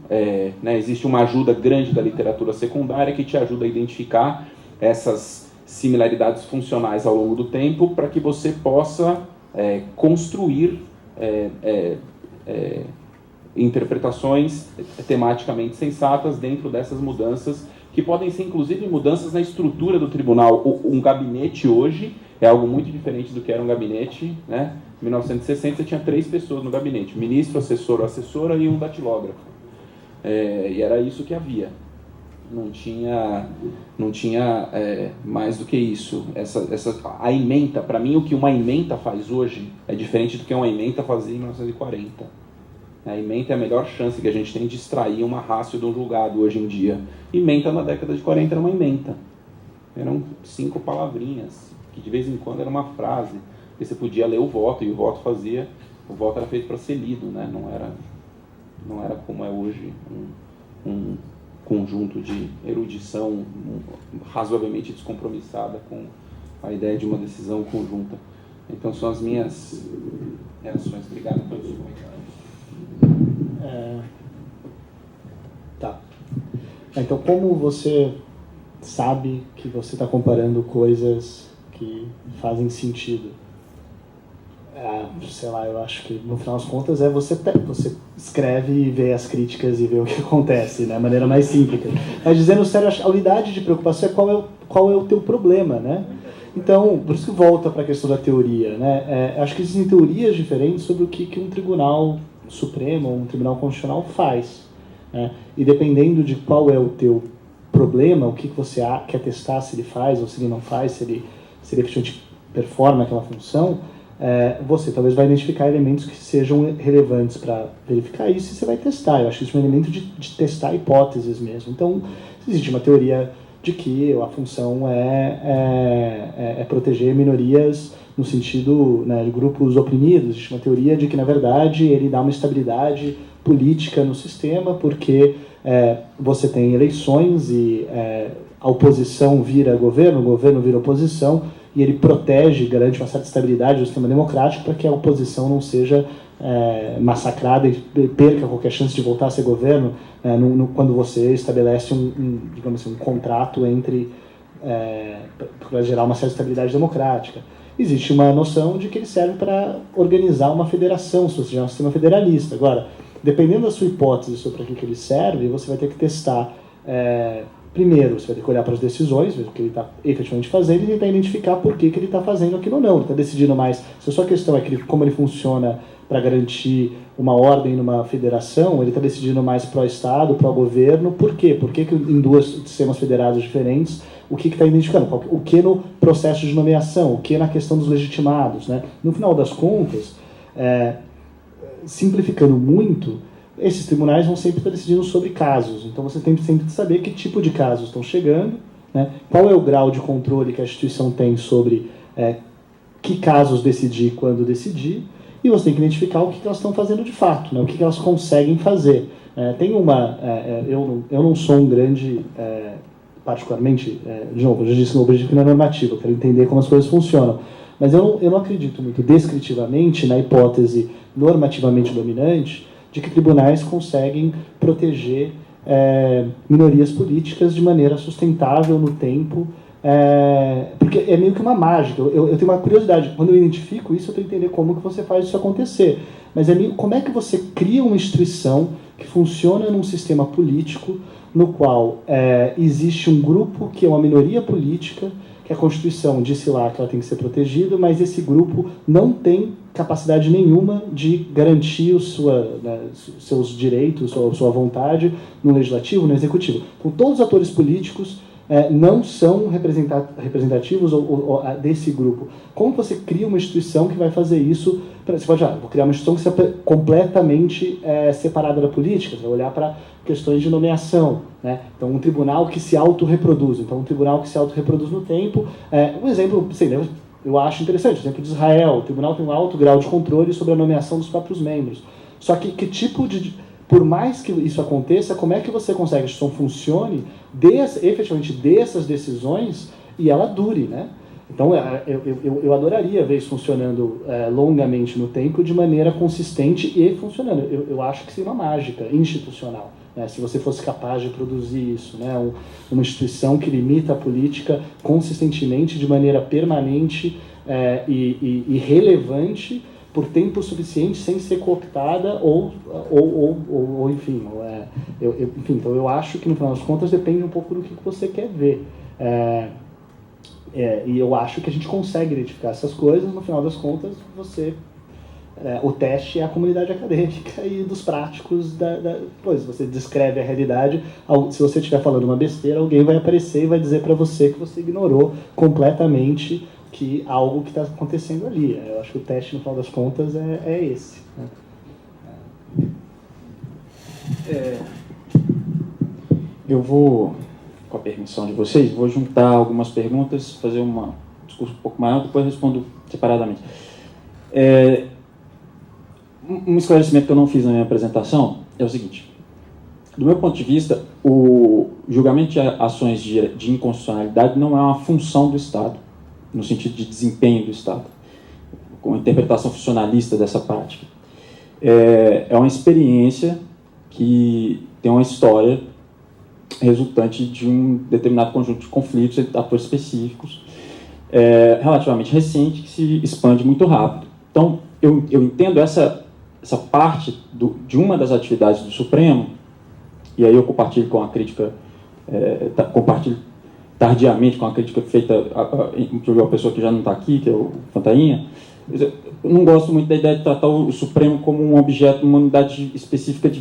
né, existe uma ajuda grande da literatura secundária que te ajuda a identificar essas similaridades funcionais ao longo do tempo para que você possa construir interpretações tematicamente sensatas dentro dessas mudanças, que podem ser inclusive mudanças na estrutura do tribunal. Um gabinete hoje é algo muito diferente do que era um gabinete, né? Em 1960 você tinha 3 pessoas no gabinete, ministro, assessor ou assessora e um datilógrafo. E era isso que havia. Não tinha mais do que isso. A ementa, para mim, o que uma ementa faz hoje é diferente do que uma ementa fazia em 1940. A ementa é a melhor chance que a gente tem de extrair uma rácio de um julgado hoje em dia. Ementa na década de 40 era uma ementa. Eram 5 palavrinhas, que de vez em quando era uma frase. E você podia ler o voto, e o voto era feito para ser lido, né? Não era como é hoje um conjunto de erudição razoavelmente descompromissada com a ideia de uma decisão conjunta. Então são as minhas reações. Obrigado pelos comentários. Tá. Então, como você sabe que você está comparando coisas que fazem sentido? Sei lá, eu acho que no final das contas você escreve e vê as críticas e vê o que acontece, né? A maneira mais simples. Mas dizendo sério, a unidade de preocupação é qual é o teu problema, né? Então, por isso que volta para a questão da teoria, né? Acho que existem teorias diferentes sobre o que um tribunal supremo ou um tribunal constitucional faz, né? E dependendo de qual é o teu problema, o que você quer testar, se ele faz ou se ele não faz, se ele efetivamente performa aquela função, você talvez vai identificar elementos que sejam relevantes para verificar isso e você vai testar. Eu acho que isso é um elemento de testar hipóteses mesmo. Então, existe uma teoria de que a função é proteger minorias no sentido, né, de grupos oprimidos. Existe uma teoria de que, na verdade, ele dá uma estabilidade política no sistema porque você tem eleições e a oposição vira governo, o governo vira oposição, e ele protege, garante uma certa estabilidade do sistema democrático para que a oposição não seja massacrada e perca qualquer chance de voltar a ser governo quando você estabelece digamos assim, um contrato entre para gerar uma certa estabilidade democrática. Existe uma noção de que ele serve para organizar uma federação, se você tiver um sistema federalista. Agora, dependendo da sua hipótese sobre para que ele serve, você vai ter que testar. Primeiro, você vai ter que olhar para as decisões, ver o que ele está efetivamente fazendo e tentar identificar por que ele está fazendo aquilo ou não. Ele está decidindo mais. Se a sua questão é como ele funciona para garantir uma ordem numa federação, ele está decidindo mais pró-Estado, pró-governo. Por quê? Por que em dois sistemas federados diferentes, o que está identificando? O que no processo de nomeação? O que na questão dos legitimados? Né? No final das contas, simplificando muito, esses tribunais vão sempre estar decidindo sobre casos. Então você tem sempre que saber que tipo de casos estão chegando, né? Qual é o grau de controle que a instituição tem sobre que casos decidir, quando decidir, e você tem que identificar o que elas estão fazendo de fato, né? O que elas conseguem fazer. Tem uma... eu não sou um grande... particularmente, de novo, eu já disse que o objetivo não é normativo, eu quero entender como as coisas funcionam. Mas eu não acredito muito descritivamente na hipótese normativamente dominante de que tribunais conseguem proteger minorias políticas de maneira sustentável no tempo, porque é meio que uma mágica. Eu tenho uma curiosidade, quando eu identifico isso, eu tenho que entender como que você faz isso acontecer. Mas como é que você cria uma instituição que funciona num sistema político no qual existe um grupo que é uma minoria política, que a Constituição disse lá que ela tem que ser protegida, mas esse grupo não tem capacidade nenhuma de garantir seus direitos, sua vontade no legislativo, no executivo. Então, todos os atores políticos não são representativos desse grupo. Como você cria uma instituição que vai fazer isso? Você pode vou criar uma instituição que seja completamente separada da política, você vai olhar para questões de nomeação, né? Então, um tribunal que se autorreproduz. Então, um tribunal que se autorreproduz no tempo. Um exemplo, eu acho interessante, o exemplo de Israel. O tribunal tem um alto grau de controle sobre a nomeação dos próprios membros. Só que tipo de... Por mais que isso aconteça, como é que você consegue que a instituição funcione, efetivamente dessas decisões, e ela dure, né? Então, eu adoraria ver isso funcionando longamente no tempo, de maneira consistente e funcionando. Eu acho que seria uma mágica institucional, né? Se você fosse capaz de produzir isso, né? Uma instituição que limita a política consistentemente, de maneira permanente e relevante, por tempo suficiente, sem ser cooptada enfim. Então eu acho que, no final das contas, depende um pouco do que você quer ver. E eu acho que a gente consegue identificar essas coisas. No final das contas, o teste é a comunidade acadêmica e dos práticos pois você descreve a realidade. Se você estiver falando uma besteira, alguém vai aparecer e vai dizer para você que você ignorou completamente que algo que está acontecendo ali. Eu acho que o teste, no final das contas, é esse. Eu vou, com a permissão de vocês, vou juntar algumas perguntas, fazer um discurso um pouco maior, depois respondo separadamente. Um esclarecimento que eu não fiz na minha apresentação é o seguinte. Do meu ponto de vista, o julgamento de ações de inconstitucionalidade não é uma função do Estado, no sentido de desempenho do Estado, com a interpretação funcionalista dessa prática. É uma experiência que tem uma história resultante de um determinado conjunto de conflitos entre atores específicos, relativamente recente, que se expande muito rápido. Então, eu entendo essa parte de uma das atividades do Supremo, e aí eu compartilho com a crítica, compartilho tardiamente com a crítica feita por uma pessoa que já não está aqui, que é o Fantainha. Eu não gosto muito da ideia de tratar o Supremo como um objeto, uma unidade específica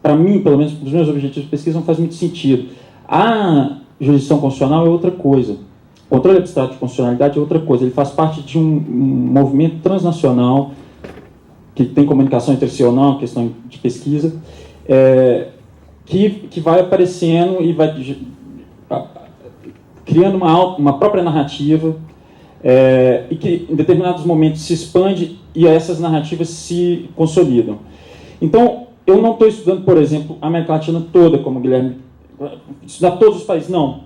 para mim, pelo menos, dos meus objetivos de pesquisa, não faz muito sentido. A jurisdição constitucional é outra coisa. O controle abstrato de constitucionalidade é outra coisa. Ele faz parte de um movimento transnacional que tem comunicação entre si ou não, questão de pesquisa, que vai aparecendo e vai criando uma própria narrativa, e que em determinados momentos se expande e essas narrativas se consolidam. Então, eu não estou estudando, por exemplo, a América Latina toda, como o Guilherme, estudar todos os países, não.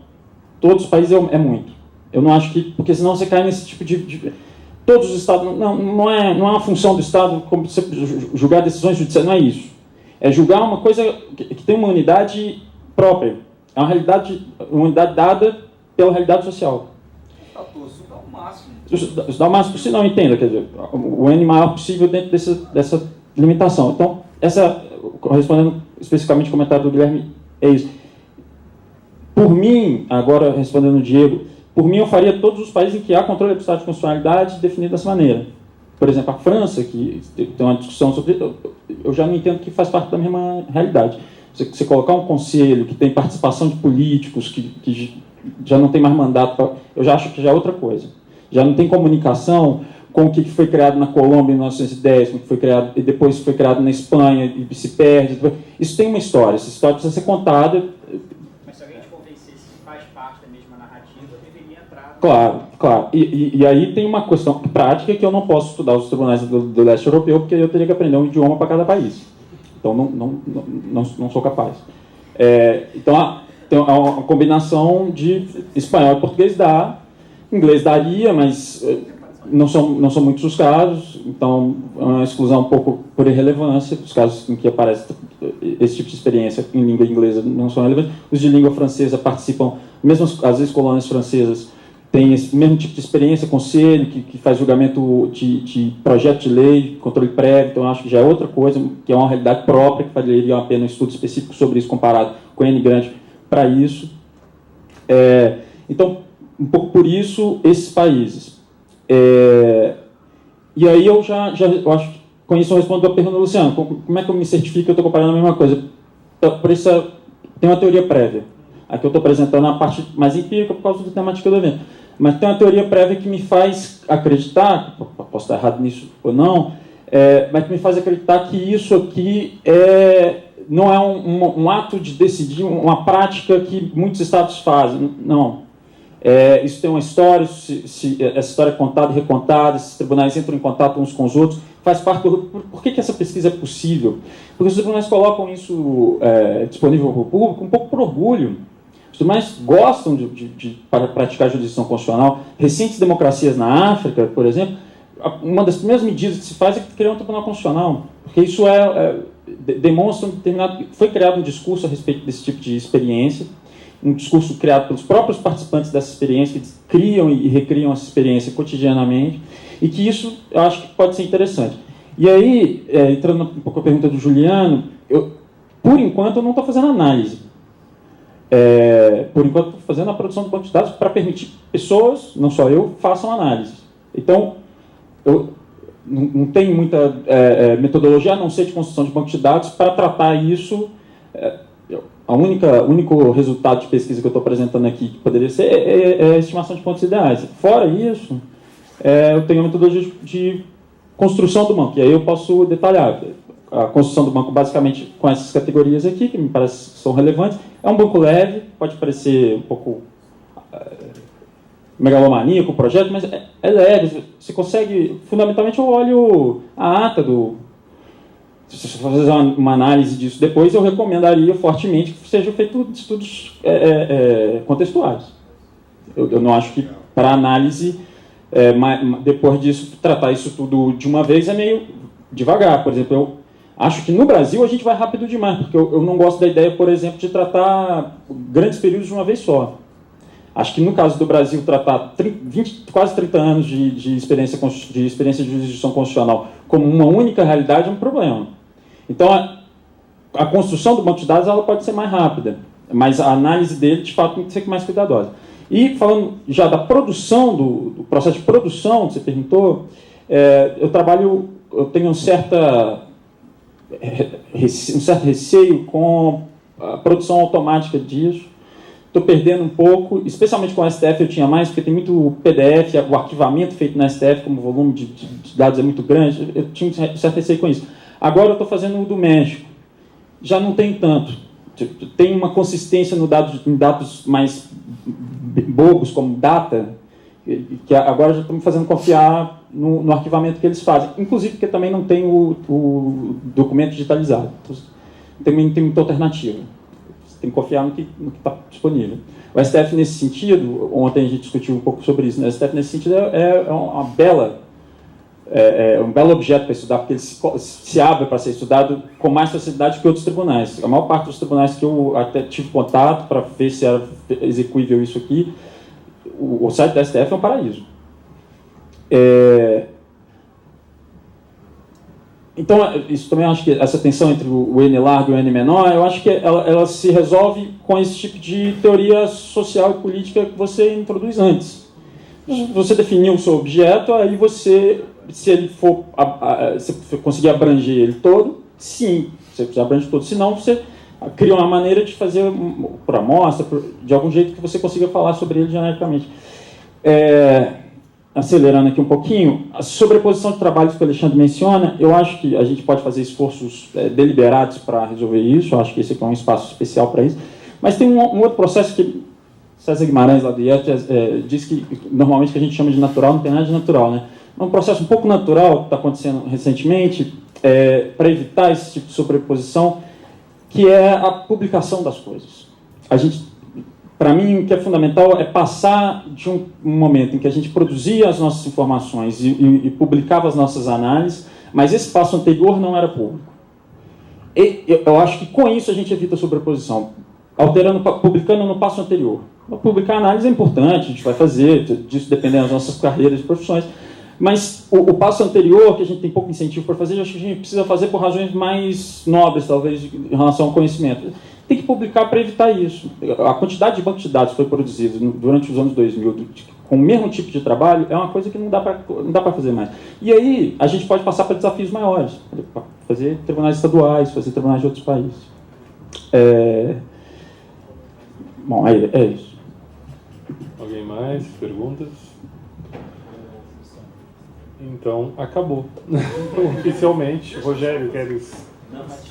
Todos os países é muito. Eu não acho que, porque senão você cai nesse tipo de todos os estados, não é uma função do Estado como você julgar decisões judiciais, não é isso. É julgar uma coisa que tem uma unidade própria. É uma unidade dada pela realidade social. Estudar o máximo. Estudar o máximo possível, não entenda, quer dizer, o N maior possível dentro dessa limitação. Então, respondendo especificamente ao comentário do Guilherme, é isso. Por mim, agora respondendo o Diego, por mim eu faria todos os países em que há controle do estado de constitucionalidade definido dessa maneira. Por exemplo, a França, que tem uma discussão sobre... Eu já não entendo que faz parte da mesma realidade. Você colocar um conselho que tem participação de políticos, que já não tem mais mandato, eu já acho que já é outra coisa. Já não tem comunicação com o que foi criado na Colômbia em 1910, com o que foi criado, e depois foi criado na Espanha e se perde. Isso tem uma história, essa história precisa ser contada. Mas se alguém te convencer se faz parte da mesma narrativa, deveria entrar... Claro. E aí tem uma questão prática que eu não posso estudar os tribunais do leste europeu, porque eu teria que aprender um idioma para cada país. Então não sou capaz. Então tem uma combinação de espanhol e português dá, inglês daria, mas não são muitos os casos, então é uma exclusão um pouco por irrelevância. Os casos em que aparece esse tipo de experiência em língua inglesa não são relevantes. Os de língua francesa participam, mesmo às vezes colônias francesas têm esse mesmo tipo de experiência, conselho, que faz julgamento de projeto de lei, controle prévio, então eu acho que já é outra coisa, que é uma realidade própria, que valeria a pena um estudo específico sobre isso comparado com o N grande para isso. Então, um pouco por isso, esses países. E aí eu eu acho que com isso eu respondo a pergunta do Luciano, como é que eu me certifico que eu estou comparando a mesma coisa? Por isso tem uma teoria prévia. Aqui eu estou apresentando a parte mais empírica por causa da temática do evento. Mas tem uma teoria prévia que me faz acreditar, posso estar errado nisso ou não, mas que me faz acreditar que isso aqui não é um ato de decidir, uma prática que muitos estados fazem. Não. Isso tem uma história, essa história é contada e recontada, esses tribunais entram em contato uns com os outros, faz parte Por que essa pesquisa é possível? Porque os tribunais colocam isso disponível para o público um pouco por orgulho. Os tribunais gostam de praticar a jurisdição constitucional. Recentes democracias na África, por exemplo, uma das primeiras medidas que se faz é criar um tribunal constitucional, porque isso demonstra foi criado um discurso a respeito desse tipo de experiência, um discurso criado pelos próprios participantes dessa experiência, que criam e recriam essa experiência cotidianamente, e que isso eu acho que pode ser interessante. E aí, entrando um pouco a pergunta do Juliano, por enquanto eu não estou fazendo análise. Por enquanto estou fazendo a produção do banco de dados para permitir que pessoas, não só eu, façam análise. Então, eu não tenho muita metodologia, a não ser de construção de banco de dados, para tratar isso. O único resultado de pesquisa que eu estou apresentando aqui, que poderia ser, é a estimação de pontos ideais. Fora isso, eu tenho a metodologia de construção do banco, e aí eu posso detalhar. A construção do banco, basicamente, com essas categorias aqui, que me parece que são relevantes. É um banco leve, pode parecer um pouco megalomaníaco o projeto, mas é leve. Você consegue... Fundamentalmente, eu olho a ata do... Se você for fazer uma análise disso depois, eu recomendaria fortemente que sejam feitos estudos contextuais. Eu não acho que, para análise, depois disso, tratar isso tudo de uma vez é meio devagar. Por exemplo, acho que no Brasil a gente vai rápido demais, porque eu não gosto da ideia, por exemplo, de tratar grandes períodos de uma vez só. Acho que no caso do Brasil, tratar quase 30 anos de experiência de jurisdição constitucional como uma única realidade é um problema. Então, a construção do banco de dados ela pode ser mais rápida, mas a análise dele, de fato, tem que ser mais cuidadosa. E falando já da produção, do processo de produção que você perguntou, eu tenho um certo receio com a produção automática disso. Estou perdendo um pouco, especialmente com o STF eu tinha mais, porque tem muito PDF, o arquivamento feito na STF, como o volume de dados é muito grande, eu tinha um certo receio com isso. Agora eu estou fazendo o do México, já não tem tanto. Tem uma consistência em dados mais bobos, como data, que agora já estou me fazendo confiar no arquivamento que eles fazem. Inclusive porque também não tem o documento digitalizado. também não tem muita alternativa. Você tem que confiar no que está disponível. O STF, nesse sentido, ontem a gente discutiu um pouco sobre isso, né? O STF, nesse sentido, é um belo objeto para estudar, porque ele se abre para ser estudado com mais facilidade que outros tribunais. A maior parte dos tribunais que eu até tive contato para ver se era execuível isso aqui, o site da STF é um paraíso. Então, isso também acho que essa tensão entre o N largo e o N menor, eu acho que ela se resolve com esse tipo de teoria social e política que você introduz antes. Você definiu o seu objeto, aí você, se ele for, se conseguir abranger ele todo, sim, você abrange todo. Senão, você cria uma maneira de fazer por amostra, de algum jeito que você consiga falar sobre ele genericamente. Acelerando aqui um pouquinho, a sobreposição de trabalhos que o Alexandre menciona, eu acho que a gente pode fazer esforços deliberados para resolver isso, eu acho que esse aqui é um espaço especial para isso, mas tem um outro processo que César Guimarães, lá do IET, diz que normalmente que a gente chama de natural, não tem nada de natural, né? É um processo um pouco natural que está acontecendo recentemente, para evitar esse tipo de sobreposição, que é a publicação das coisas. Para mim, o que é fundamental é passar de um momento em que a gente produzia as nossas informações e publicava as nossas análises, mas esse passo anterior não era público. E eu acho que com isso a gente evita a sobreposição, publicando no passo anterior. Publicar análise é importante, a gente vai fazer, disso dependendo das nossas carreiras e profissões, mas o passo anterior, que a gente tem pouco incentivo para fazer, eu acho que a gente precisa fazer por razões mais nobres, talvez, em relação ao conhecimento. Tem que publicar para evitar isso. A quantidade de bancos de dados que foi produzido durante os anos 2000, com o mesmo tipo de trabalho, é uma coisa que não dá para fazer mais. E aí, a gente pode passar para desafios maiores, fazer tribunais estaduais, fazer tribunais de outros países. Bom, é isso. Alguém mais? Perguntas? Então, acabou. Oficialmente. Rogério, queres...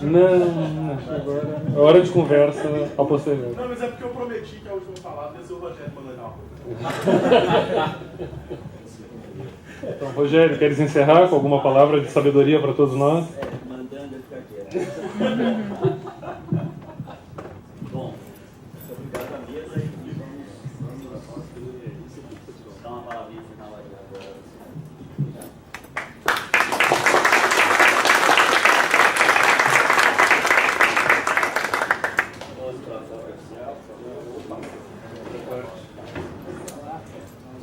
Não. Agora é hora de conversa ao posterior. Não, mas é porque eu prometi que a última palavra ia ser o Rogério mandando. Então, Rogério, queres encerrar com alguma palavra de sabedoria para todos nós? Mandando eu ficar quieto. Bom, obrigado à mesa e vamos dar uma palavrinha final aí agora. Obrigado.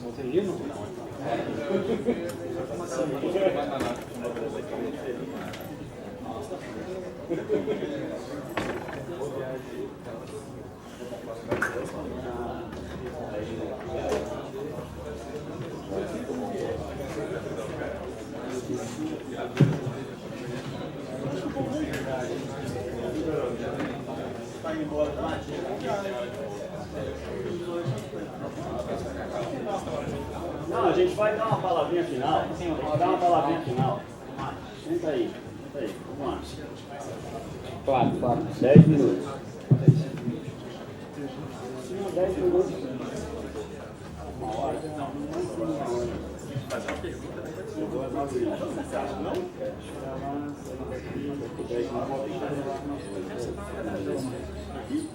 Não tem hino? Não, a gente vai dar uma palavrinha final. Dar uma palavrinha final. Senta aí. Vamos lá. Claro. 10 minutos. Não, 10 minutos. Uma hora. Fazer uma pergunta, né? Você acha não?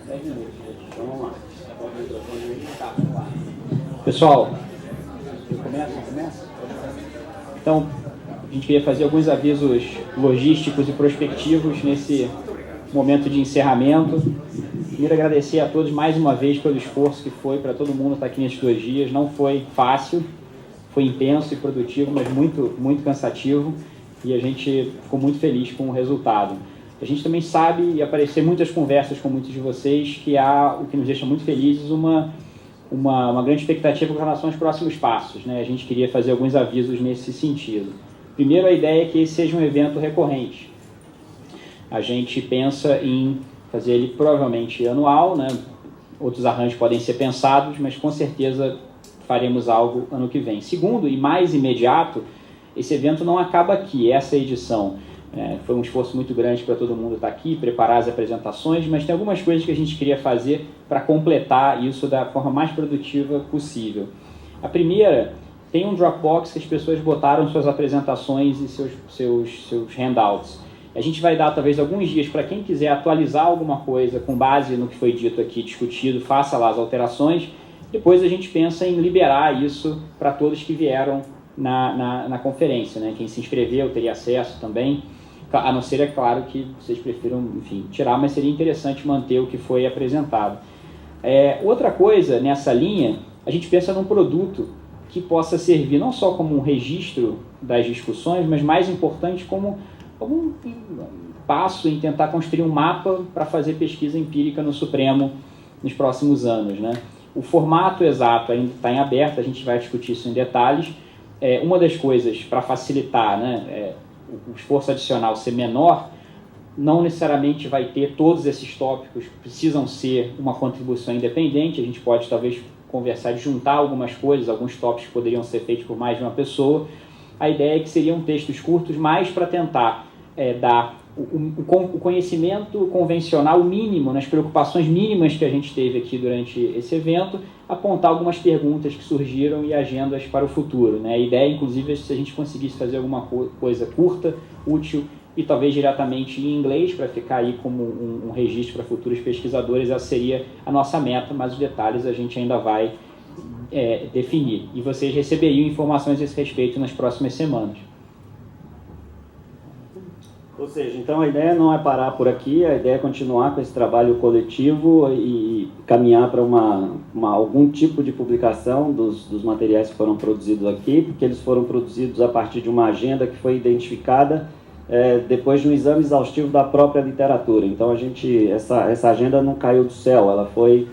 10 minutos. Vamos lá. Pessoal, começa? Então, a gente queria fazer alguns avisos logísticos e prospectivos nesse momento de encerramento. Queria agradecer a todos mais uma vez pelo esforço que foi para todo mundo estar aqui nesses 2 dias. Não foi fácil, foi intenso e produtivo, mas muito, muito cansativo, e a gente ficou muito feliz com o resultado. A gente também sabe, e aparecer muitas conversas com muitos de vocês, que há, o que nos deixa muito felizes, uma grande expectativa com relação aos próximos passos, né? A gente queria fazer alguns avisos nesse sentido. Primeiro, a ideia é que esse seja um evento recorrente. A gente pensa em fazer ele provavelmente anual, né? Outros arranjos podem ser pensados, mas com certeza faremos algo ano que vem. Segundo, e mais imediato, esse evento não acaba aqui, essa edição. Foi um esforço muito grande para todo mundo estar aqui, preparar as apresentações, mas tem algumas coisas que a gente queria fazer para completar isso da forma mais produtiva possível. A primeira, tem um Dropbox que as pessoas botaram suas apresentações e seus handouts. A gente vai dar talvez alguns dias para quem quiser atualizar alguma coisa com base no que foi dito aqui, discutido, faça lá as alterações. Depois a gente pensa em liberar isso para todos que vieram na conferência, né? Quem se inscreveu teria acesso também, a não ser, é claro, que vocês prefiram, enfim, tirar, mas seria interessante manter o que foi apresentado. Outra coisa nessa linha, a gente pensa num produto que possa servir não só como um registro das discussões, mas mais importante como algum passo em tentar construir um mapa para fazer pesquisa empírica no Supremo nos próximos anos, né? O formato exato ainda está em aberto, a gente vai discutir isso em detalhes. Uma das coisas para facilitar, né, o esforço adicional ser menor, não necessariamente vai ter todos esses tópicos, precisam ser uma contribuição independente, a gente pode talvez conversar de juntar algumas coisas, alguns tópicos poderiam ser feitos por mais de uma pessoa. A ideia é que seriam textos curtos mais para tentar dar o conhecimento convencional mínimo, nas preocupações mínimas que a gente teve aqui durante esse evento, apontar algumas perguntas que surgiram e agendas para o futuro, né? A ideia, inclusive, é se a gente conseguisse fazer alguma coisa curta, útil e talvez diretamente em inglês, para ficar aí como um registro para futuros pesquisadores, essa seria a nossa meta, mas os detalhes a gente ainda vai definir. E vocês receberiam informações a esse respeito nas próximas semanas. Ou seja, então a ideia não é parar por aqui, a ideia é continuar com esse trabalho coletivo e caminhar para algum tipo de publicação dos materiais que foram produzidos aqui, porque eles foram produzidos a partir de uma agenda que foi identificada depois de um exame exaustivo da própria literatura. Então essa agenda não caiu do céu, ela foi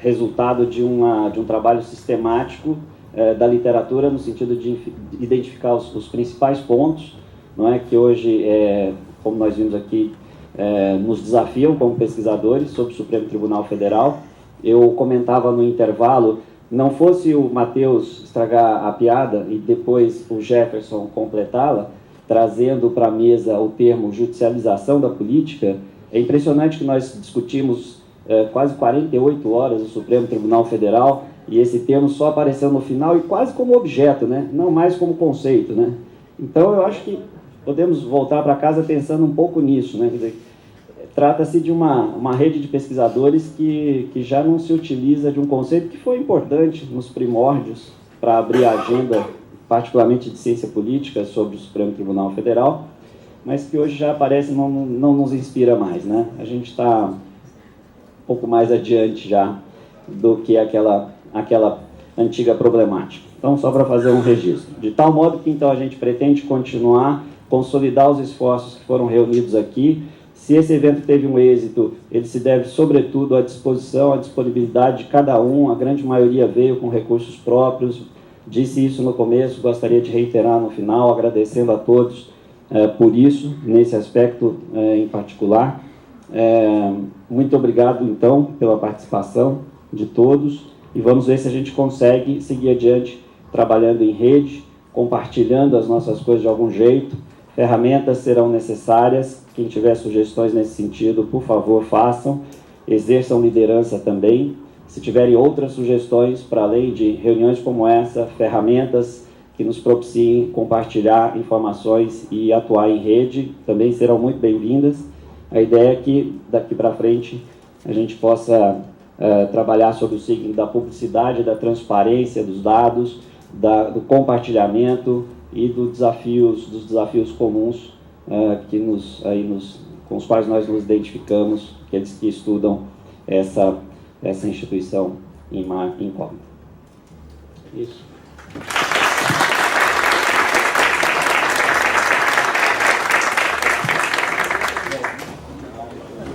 resultado de um trabalho sistemático da literatura, no sentido de identificar os principais pontos, não é, que hoje, como nós vimos aqui, nos desafiam como pesquisadores sobre o Supremo Tribunal Federal. Eu comentava no intervalo, não fosse o Matheus estragar a piada e depois o Jefferson completá-la, trazendo para a mesa o termo judicialização da política, é impressionante que nós discutimos quase 48 horas o Supremo Tribunal Federal e esse termo só apareceu no final e quase como objeto, né? Não mais como conceito, né? Então eu acho que podemos voltar para casa pensando um pouco nisso, né? Quer dizer, trata-se de uma rede de pesquisadores que já não se utiliza de um conceito que foi importante nos primórdios para abrir a agenda, particularmente de ciência política, sobre o Supremo Tribunal Federal, mas que hoje já parece não nos inspira mais, né? A gente está um pouco mais adiante já do que aquela antiga problemática. Então, só para fazer um registro. De tal modo que, então, a gente pretende continuar, consolidar os esforços que foram reunidos aqui. Se esse evento teve um êxito, ele se deve, sobretudo, à disposição, à disponibilidade de cada um. A grande maioria veio com recursos próprios. Disse isso no começo, gostaria de reiterar no final, agradecendo a todos por isso, nesse aspecto em particular. Muito obrigado, então, pela participação de todos. E vamos ver se a gente consegue seguir adiante trabalhando em rede, compartilhando as nossas coisas de algum jeito. Ferramentas serão necessárias. Quem tiver sugestões nesse sentido, por favor, façam. Exerçam liderança também. Se tiverem outras sugestões, para além de reuniões como essa, ferramentas que nos propiciem compartilhar informações e atuar em rede, também serão muito bem-vindas. A ideia é que, daqui para frente, a gente possa trabalhar sobre o signo da publicidade, da transparência dos dados, do compartilhamento e dos desafios comuns com os quais nós nos identificamos, aqueles que estudam essa instituição em incógnita. Isso.